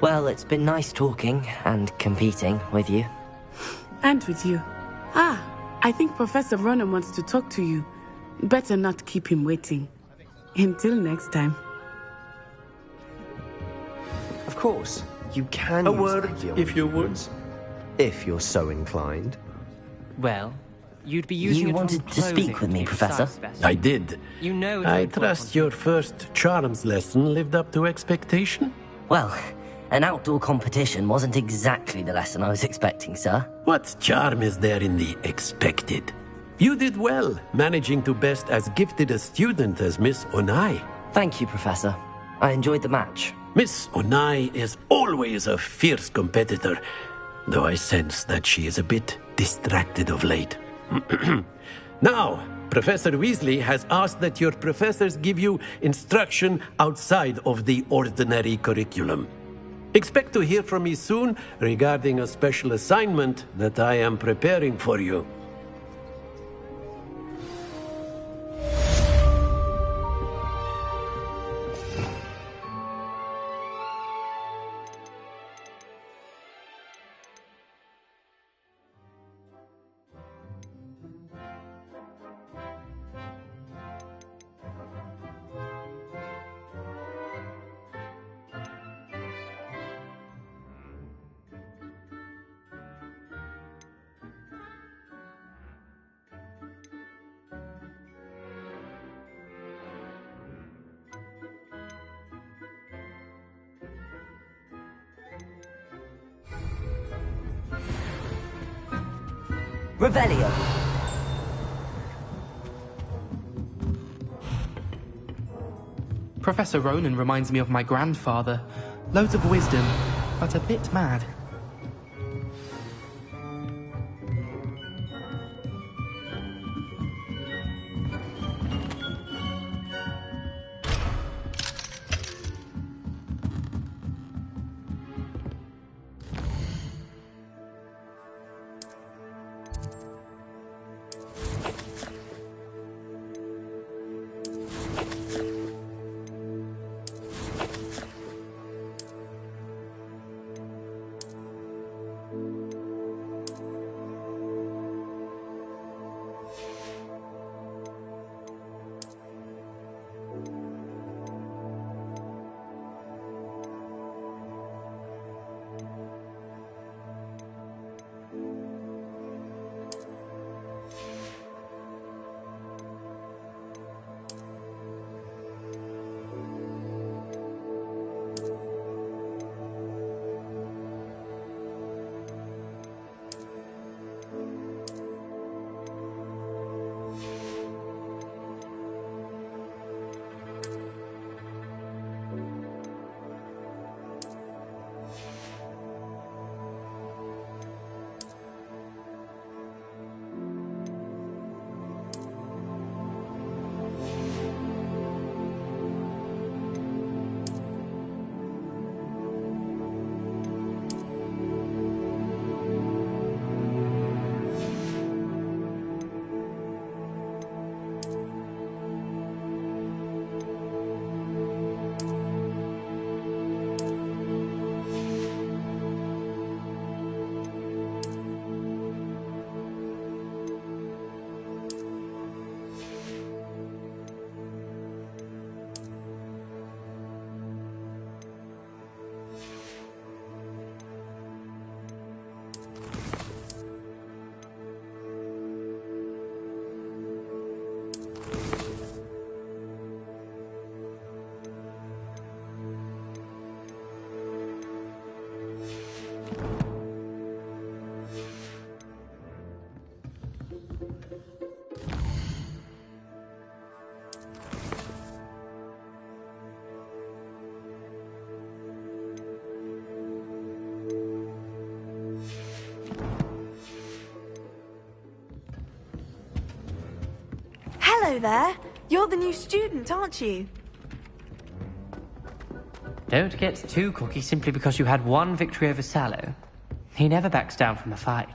Well, it's been nice talking and competing with you. And with you. Ah, I think Professor Ronan wants to talk to you. Better not keep him waiting. Until next time. Of course, you can A use word, Accio if you would. weapons, if you're so inclined. Well, you'd be using You it on wanted to clothing speak with to me, be Professor? precise. I did. You know it I won't work trust your first charms lesson lived up to expectation? Well, An outdoor competition wasn't exactly the lesson I was expecting, sir. What charm is there in the expected? You did well, managing to best as gifted a student as Miss Onai. Thank you, Professor. I enjoyed the match. Miss Onai is always a fierce competitor, though I sense that she is a bit distracted of late. Now, Professor Weasley has asked that your professors give you instruction outside of the ordinary curriculum. Expect to hear from me soon regarding a special assignment that I am preparing for you. Revelio. Professor Ronan reminds me of my grandfather. Loads of wisdom, but a bit mad. Hello there. You're the new student, aren't you? Don't get too cocky simply because you had one victory over Sallow. He never backs down from a fight.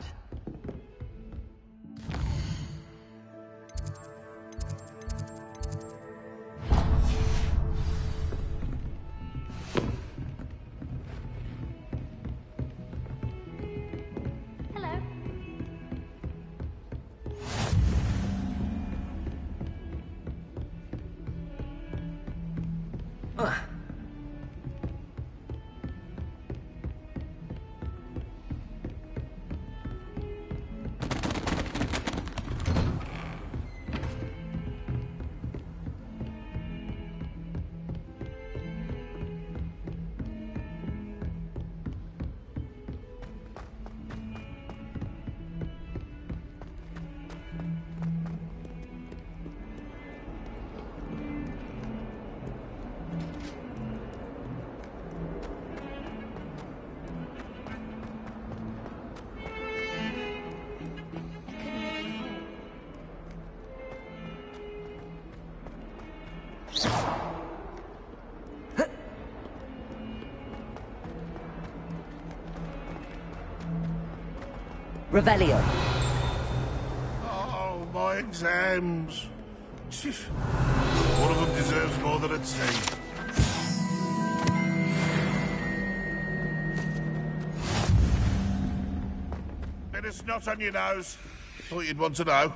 Revelio. Oh, my exams. One of them deserves more than a tea. Bit of snot on your nose. Thought you'd want to know.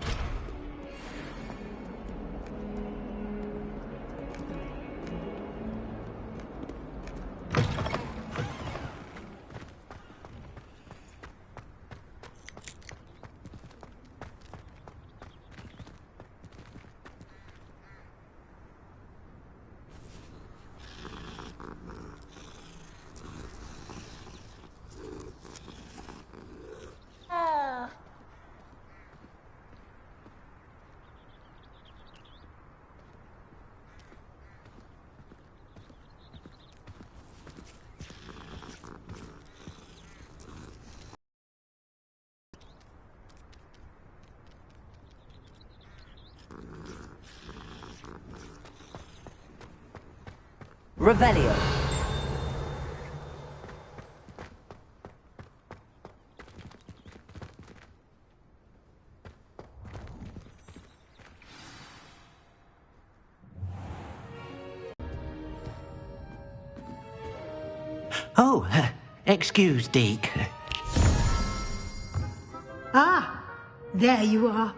Revelio. Oh, excuse, Deke. Ah, there you are.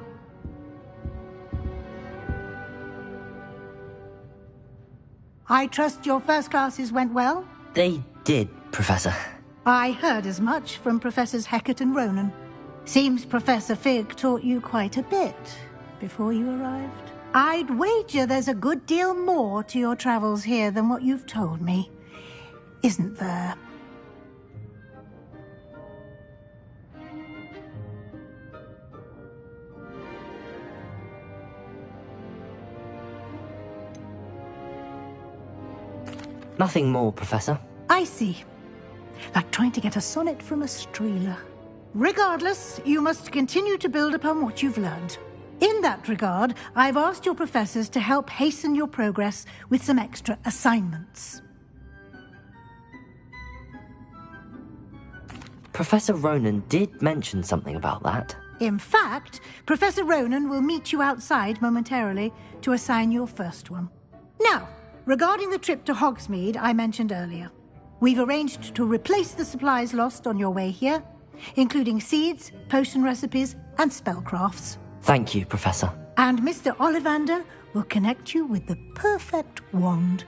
I trust your first classes went well? They did, Professor. I heard as much from Professors Hecat and Ronan. Seems Professor Fig taught you quite a bit before you arrived. I'd wager there's a good deal more to your travels here than what you've told me. Isn't there? Nothing more, Professor. I see. Like trying to get a sonnet from a streeler. Regardless, you must continue to build upon what you've learned. In that regard, I've asked your professors to help hasten your progress with some extra assignments. Professor Ronan did mention something about that. In fact, Professor Ronan will meet you outside momentarily to assign your first one. Now, regarding the trip to Hogsmeade I mentioned earlier, we've arranged to replace the supplies lost on your way here, including seeds, potion recipes, and spellcrafts. Thank you, Professor. And Mr. Ollivander will connect you with the perfect wand.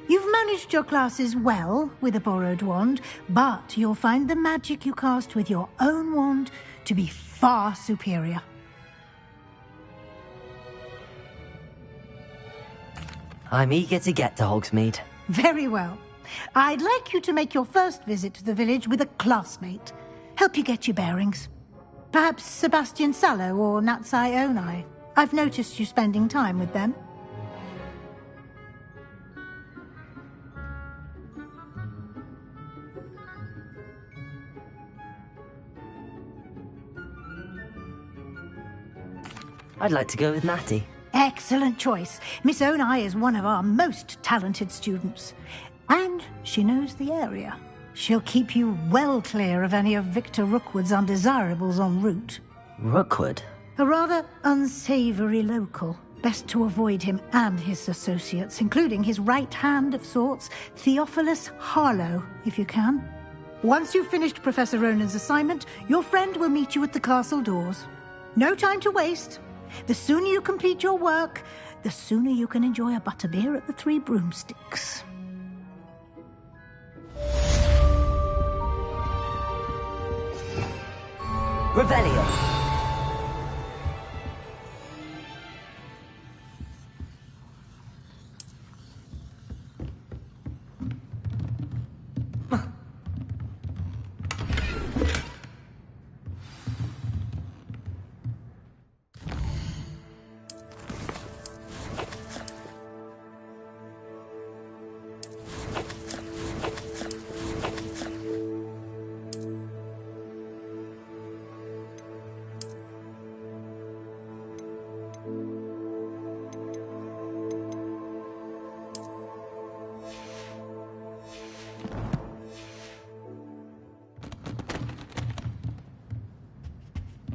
You've managed your classes well with a borrowed wand, but you'll find the magic you cast with your own wand to be far superior. I'm eager to get to Hogsmeade. Very well. I'd like you to make your first visit to the village with a classmate. Help you get your bearings. Perhaps Sebastian Sallow or Natsai Onai. I've noticed you spending time with them. I'd like to go with Natty. Excellent choice. Miss Onai is one of our most talented students. And she knows the area. She'll keep you well clear of any of Victor Rookwood's undesirables en route. Rookwood? A rather unsavoury local. Best to avoid him and his associates, including his right hand of sorts, Theophilus Harlow, if you can. Once you've finished Professor Ronan's assignment, your friend will meet you at the castle doors. No time to waste. The sooner you complete your work, the sooner you can enjoy a butterbeer at the Three Broomsticks. Revelio.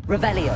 Revelio.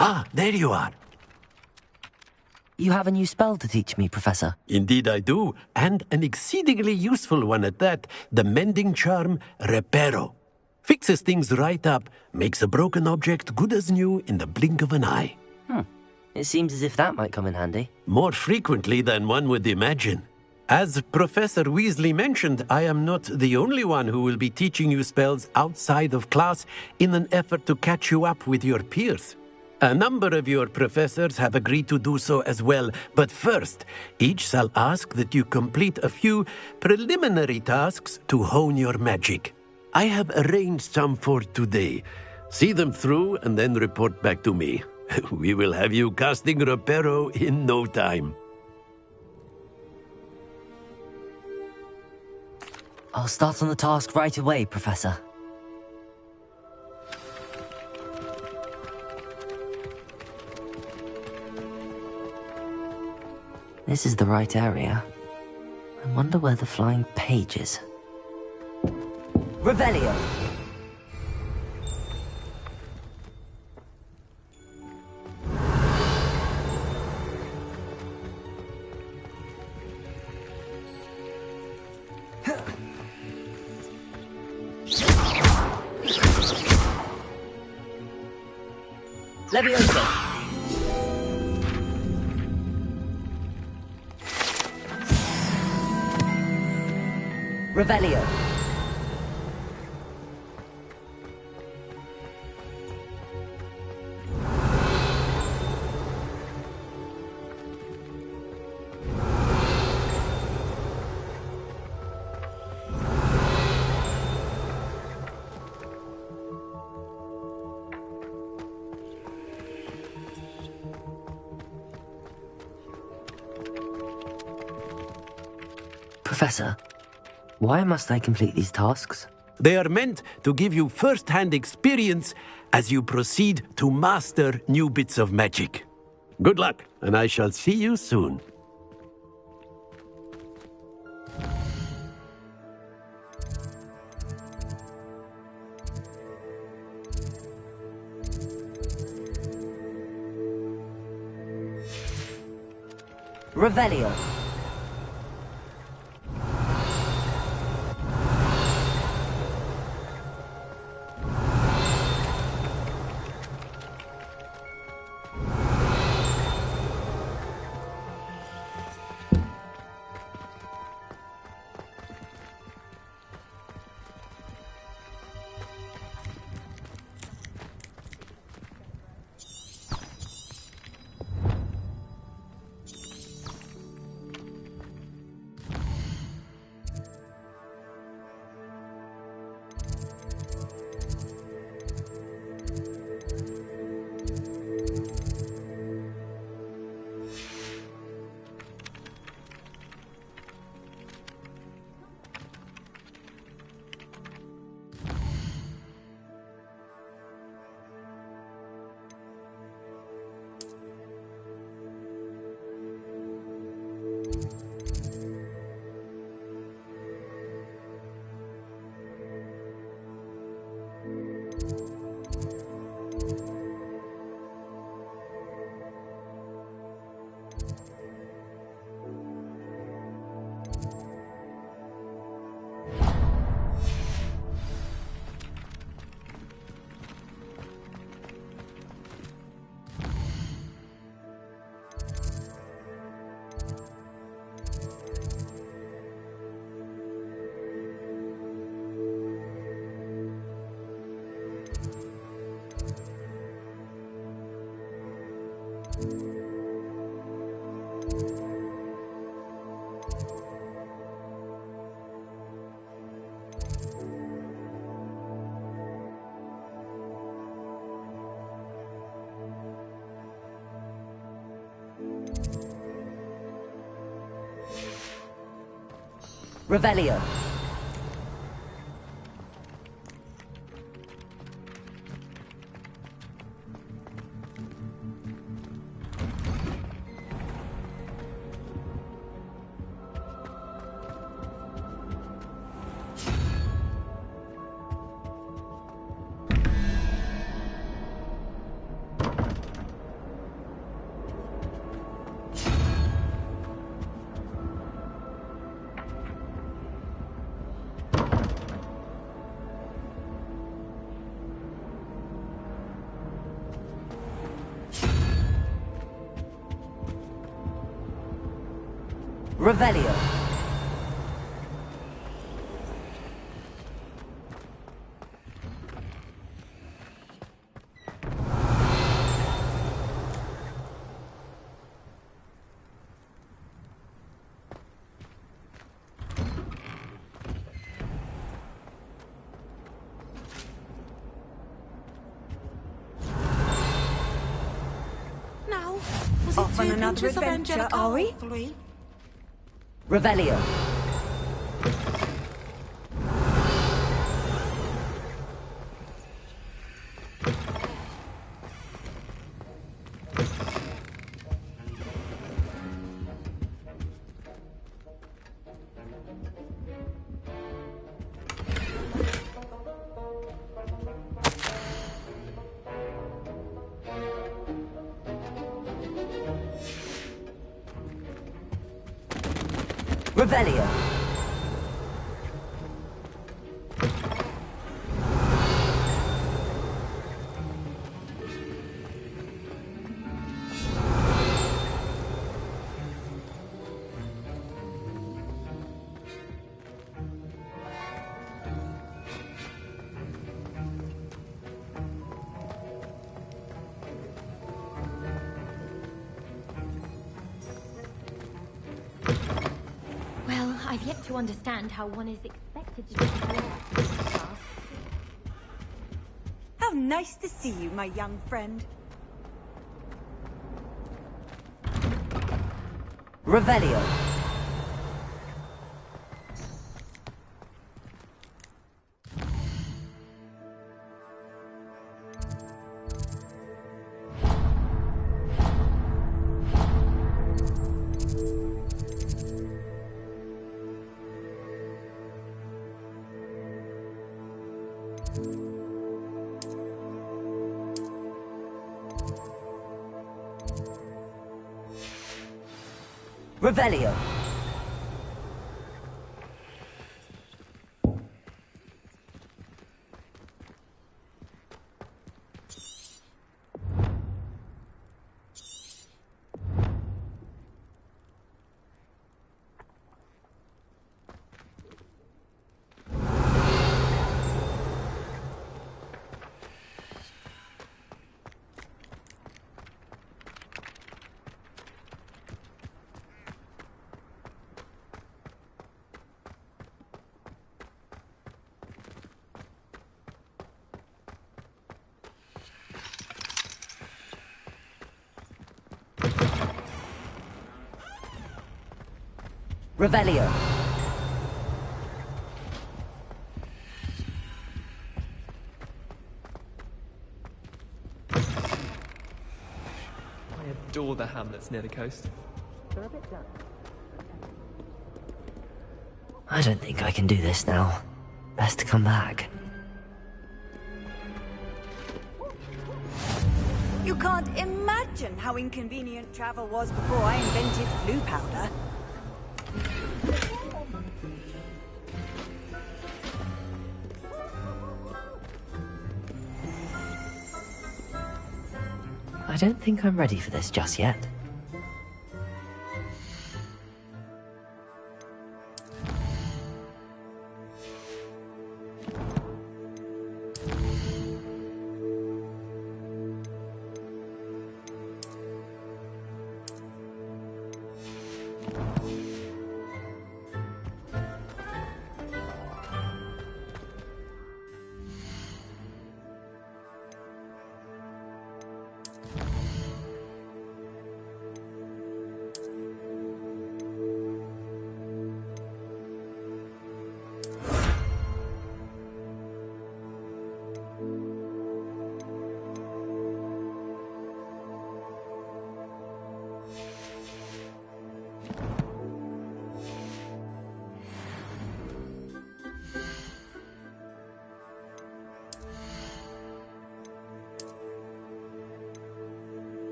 Ah, there you are. You have a new spell to teach me, Professor. Indeed I do, and an exceedingly useful one at that. The mending charm, Reparo. Fixes things right up, makes a broken object good as new in the blink of an eye. It seems as if that might come in handy. More frequently than one would imagine. As Professor Weasley mentioned, I am not the only one who will be teaching you spells outside of class in an effort to catch you up with your peers. A number of your professors have agreed to do so as well, but first, each shall ask that you complete a few preliminary tasks to hone your magic. I have arranged some for today. See them through and then report back to me. We will have you casting Reparo in no time. I'll start on the task right away, Professor. This is the right area. I wonder where the flying page is. Revelio! Leviosa! Revelio. Professor, why must I complete these tasks? They are meant to give you first-hand experience as you proceed to master new bits of magic. Good luck, and I shall see you soon. Revelio. Revelio. Revelio. Now, was it Off on two another pinches of adventure, Angelica are we? or three? Revelio. Revelio. Well, I've yet to understand how one is expected to do this task. How nice to see you, my young friend. Revelio. Revelio. Revelio. I adore the hamlets near the coast. They're a bit dark. I don't think I can do this now. Best to come back. You can't imagine how inconvenient travel was before I invented blue powder. I don't think I'm ready for this just yet.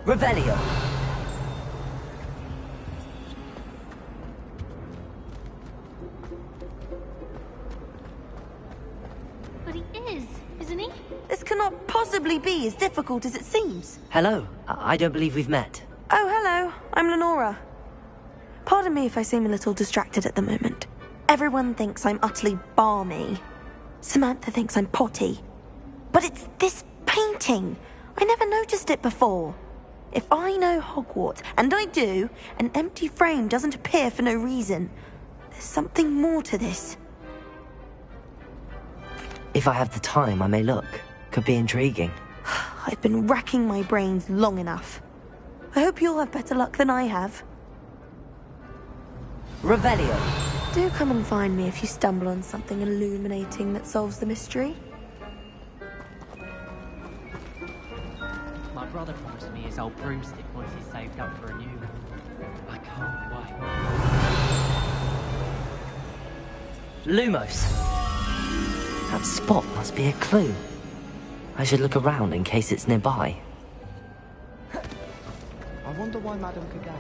Revelio. But he is, isn't he? This cannot possibly be as difficult as it seems. Hello. I don't believe we've met. Oh, hello. I'm Lenora. Pardon me if I seem a little distracted at the moment. Everyone thinks I'm utterly balmy. Samantha thinks I'm potty. But it's this painting. I never noticed it before. If I know Hogwarts, and I do, an empty frame doesn't appear for no reason. There's something more to this. If I have the time, I may look. Could be intriguing. I've been racking my brains long enough. I hope you'll have better luck than I have. Revelio. Do come and find me if you stumble on something illuminating that solves the mystery. My brother promised me his old broomstick once he's saved up for a new one. I can't wait. Lumos. That spot must be a clue. I should look around in case it's nearby. I wonder why Madame could go.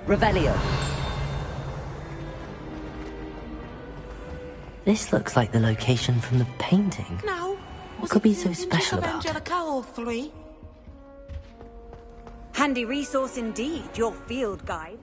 Revelio. This looks like the location from the painting. Now, What could be so special about it? Angelica or 3? Handy resource indeed, your field guide.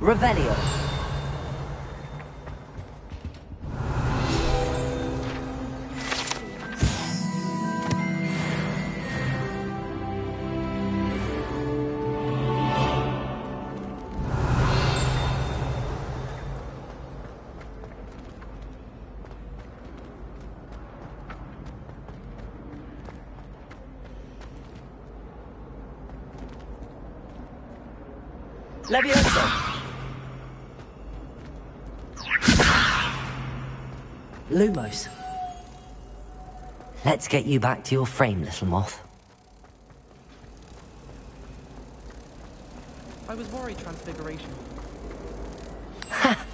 Revelio. Levioso. Lumos. Let's get you back to your frame, little moth. I was worried Transfiguration. Ha!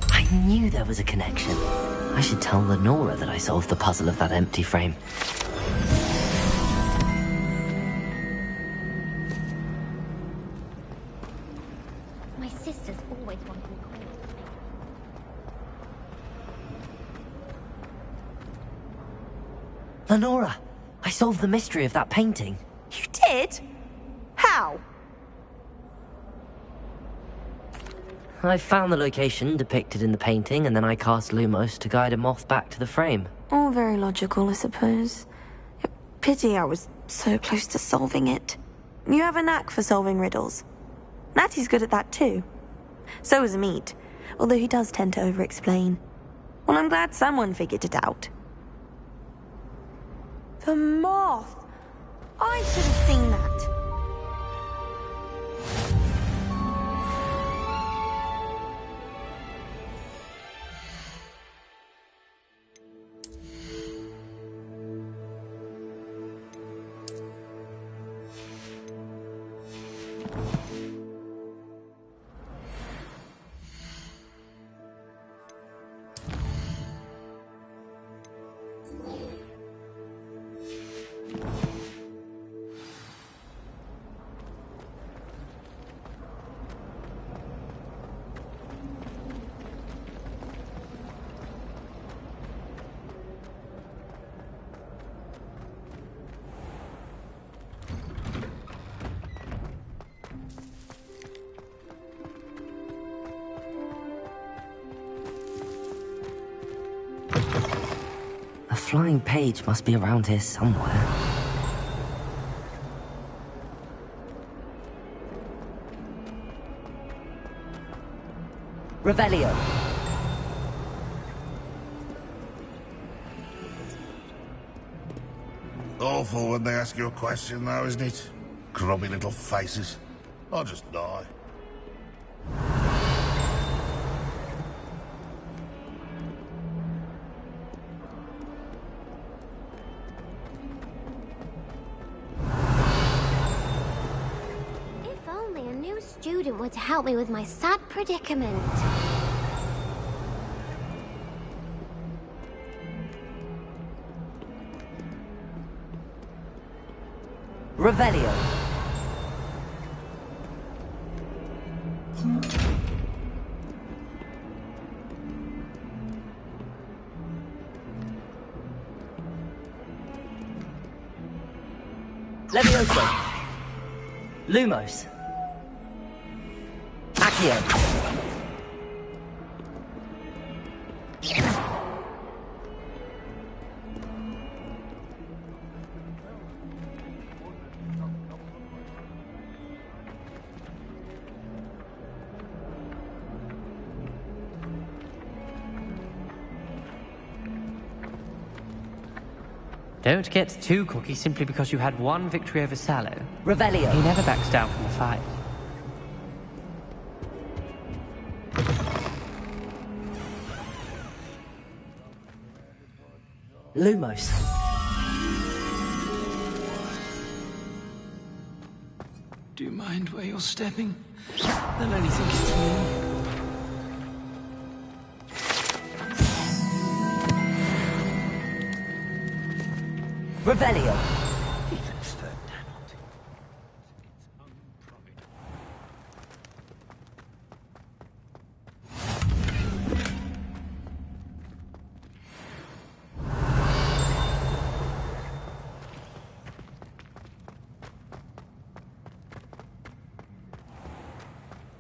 I knew there was a connection. I should tell Lenora that I solved the puzzle of that empty frame. My sister's always wanted me called. Lenora, I solved the mystery of that painting. You did? How? I found the location depicted in the painting, and then I cast Lumos to guide a moth back to the frame. All very logical, I suppose. Pity I was so close to solving it. You have a knack for solving riddles. Natty's good at that too. So is Amit, although he does tend to over-explain. Well, I'm glad someone figured it out. The moth! I should have seen that. A flying page must be around here somewhere. Revelio. Awful when they ask you a question, though, isn't it? Grubby little faces. I'll just die. If only a new student were to help me with my sad predicament. Revelio. Levioso. Lumos. Accio. Don't get too cocky simply because you had one victory over Sallow. Revelio. He never backs down from a fight. Lumos. Do you mind where you're stepping? They'll only think it's me. Revelio.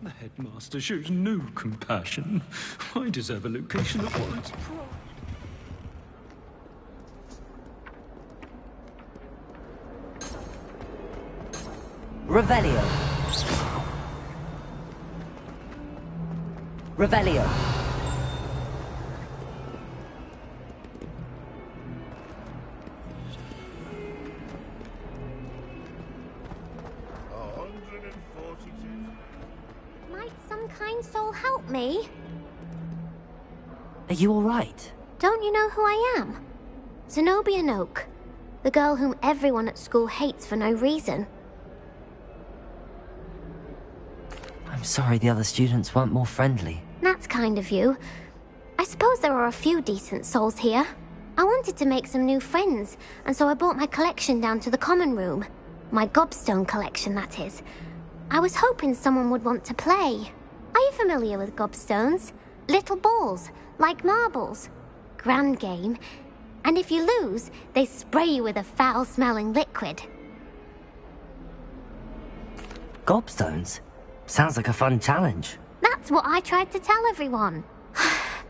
The headmaster shows no compassion. I deserve a location that warrants pride. Revelio. Revelio. Might some kind soul help me? Are you all right? Don't you know who I am? Zenobia Noak, the girl whom everyone at school hates for no reason. I'm sorry the other students weren't more friendly. That's kind of you. I suppose there are a few decent souls here. I wanted to make some new friends, and so I brought my collection down to the common room. My gobstone collection, that is. I was hoping someone would want to play. Are you familiar with gobstones? Little balls, like marbles. Grand game. And if you lose, they spray you with a foul-smelling liquid. Gobstones? Sounds like a fun challenge. That's what I tried to tell everyone.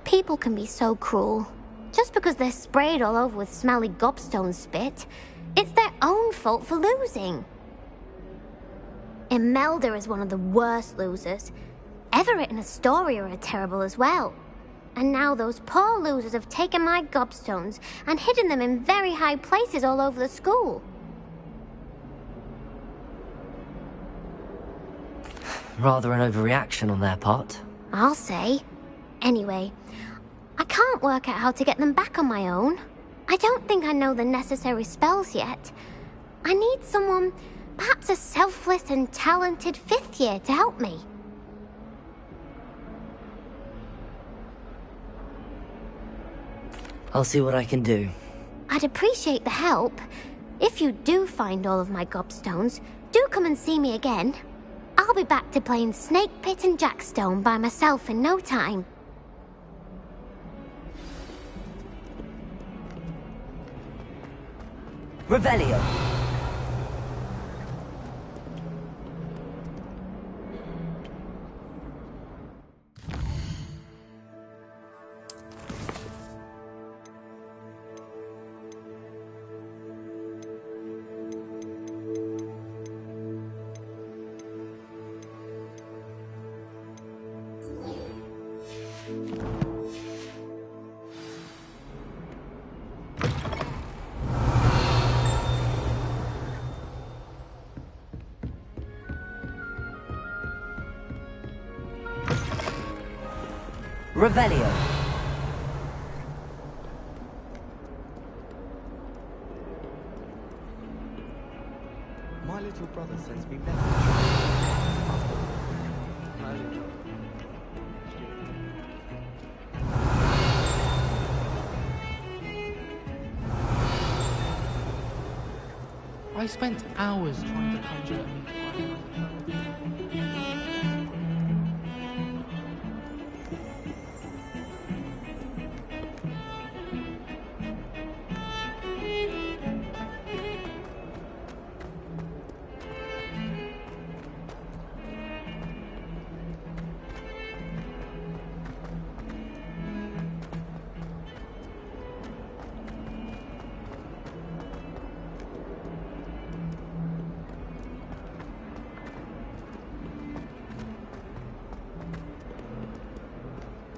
People can be so cruel. Just because they're sprayed all over with smelly gobstone spit, it's their own fault for losing. Imelda is one of the worst losers. Everett and Astoria are terrible as well. And now those poor losers have taken my gobstones and hidden them in very high places all over the school. Rather an overreaction on their part. I'll say. Anyway, I can't work out how to get them back on my own. I don't think I know the necessary spells yet. I need someone, perhaps a selfless and talented 5th year to help me. I'll see what I can do. I'd appreciate the help. If you do find all of my gobstones, do come and see me again. I'll be back to playing Snake Pit and Jackstone by myself in no time. Revelio. Revelio. My little brother sends me I spent hours trying to conjure.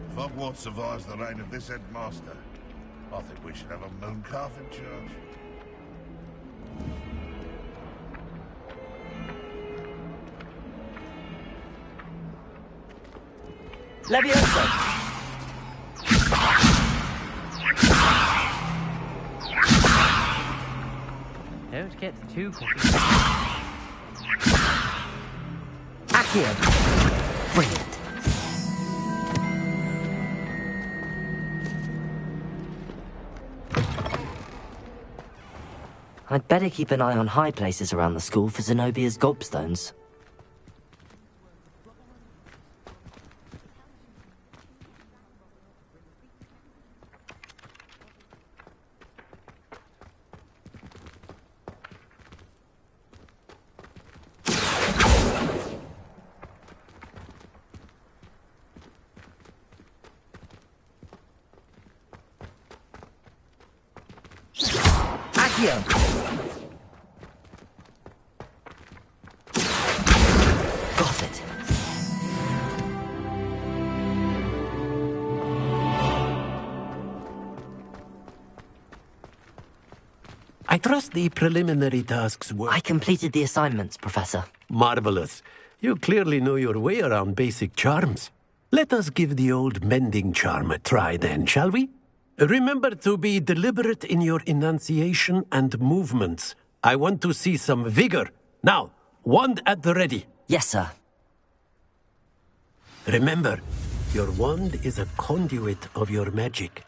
If Hogwarts survives the reign of this headmaster, I think we should have a moon calf in charge. Levioso! Don't get too cocky. Accio! Brilliant. I'd better keep an eye on high places around the school for Zenobia's gobstones. Accio! Got it. I trust the preliminary tasks were... I completed the assignments, Professor. Marvelous. You clearly know your way around basic charms. Let us give the old mending charm a try then, shall we? Remember to be deliberate in your enunciation and movements. I want to see some vigor. Now, wand at the ready. Yes, sir. Remember, your wand is a conduit of your magic.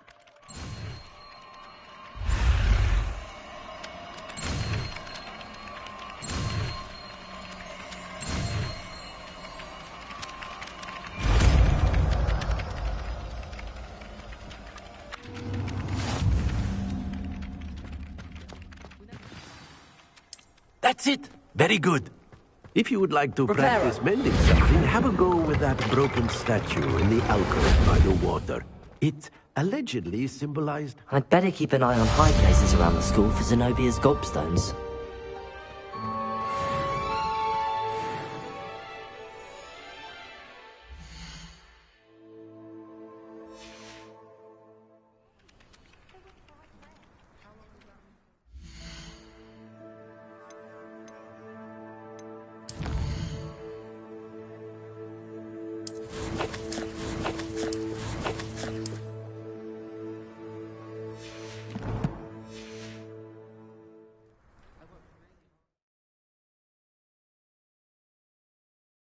That's it. Very good. If you would like to practice mending something, have a go with that broken statue in the alcove by the water. It allegedly symbolized... I'd better keep an eye on high places around the school for Zenobia's gobstones.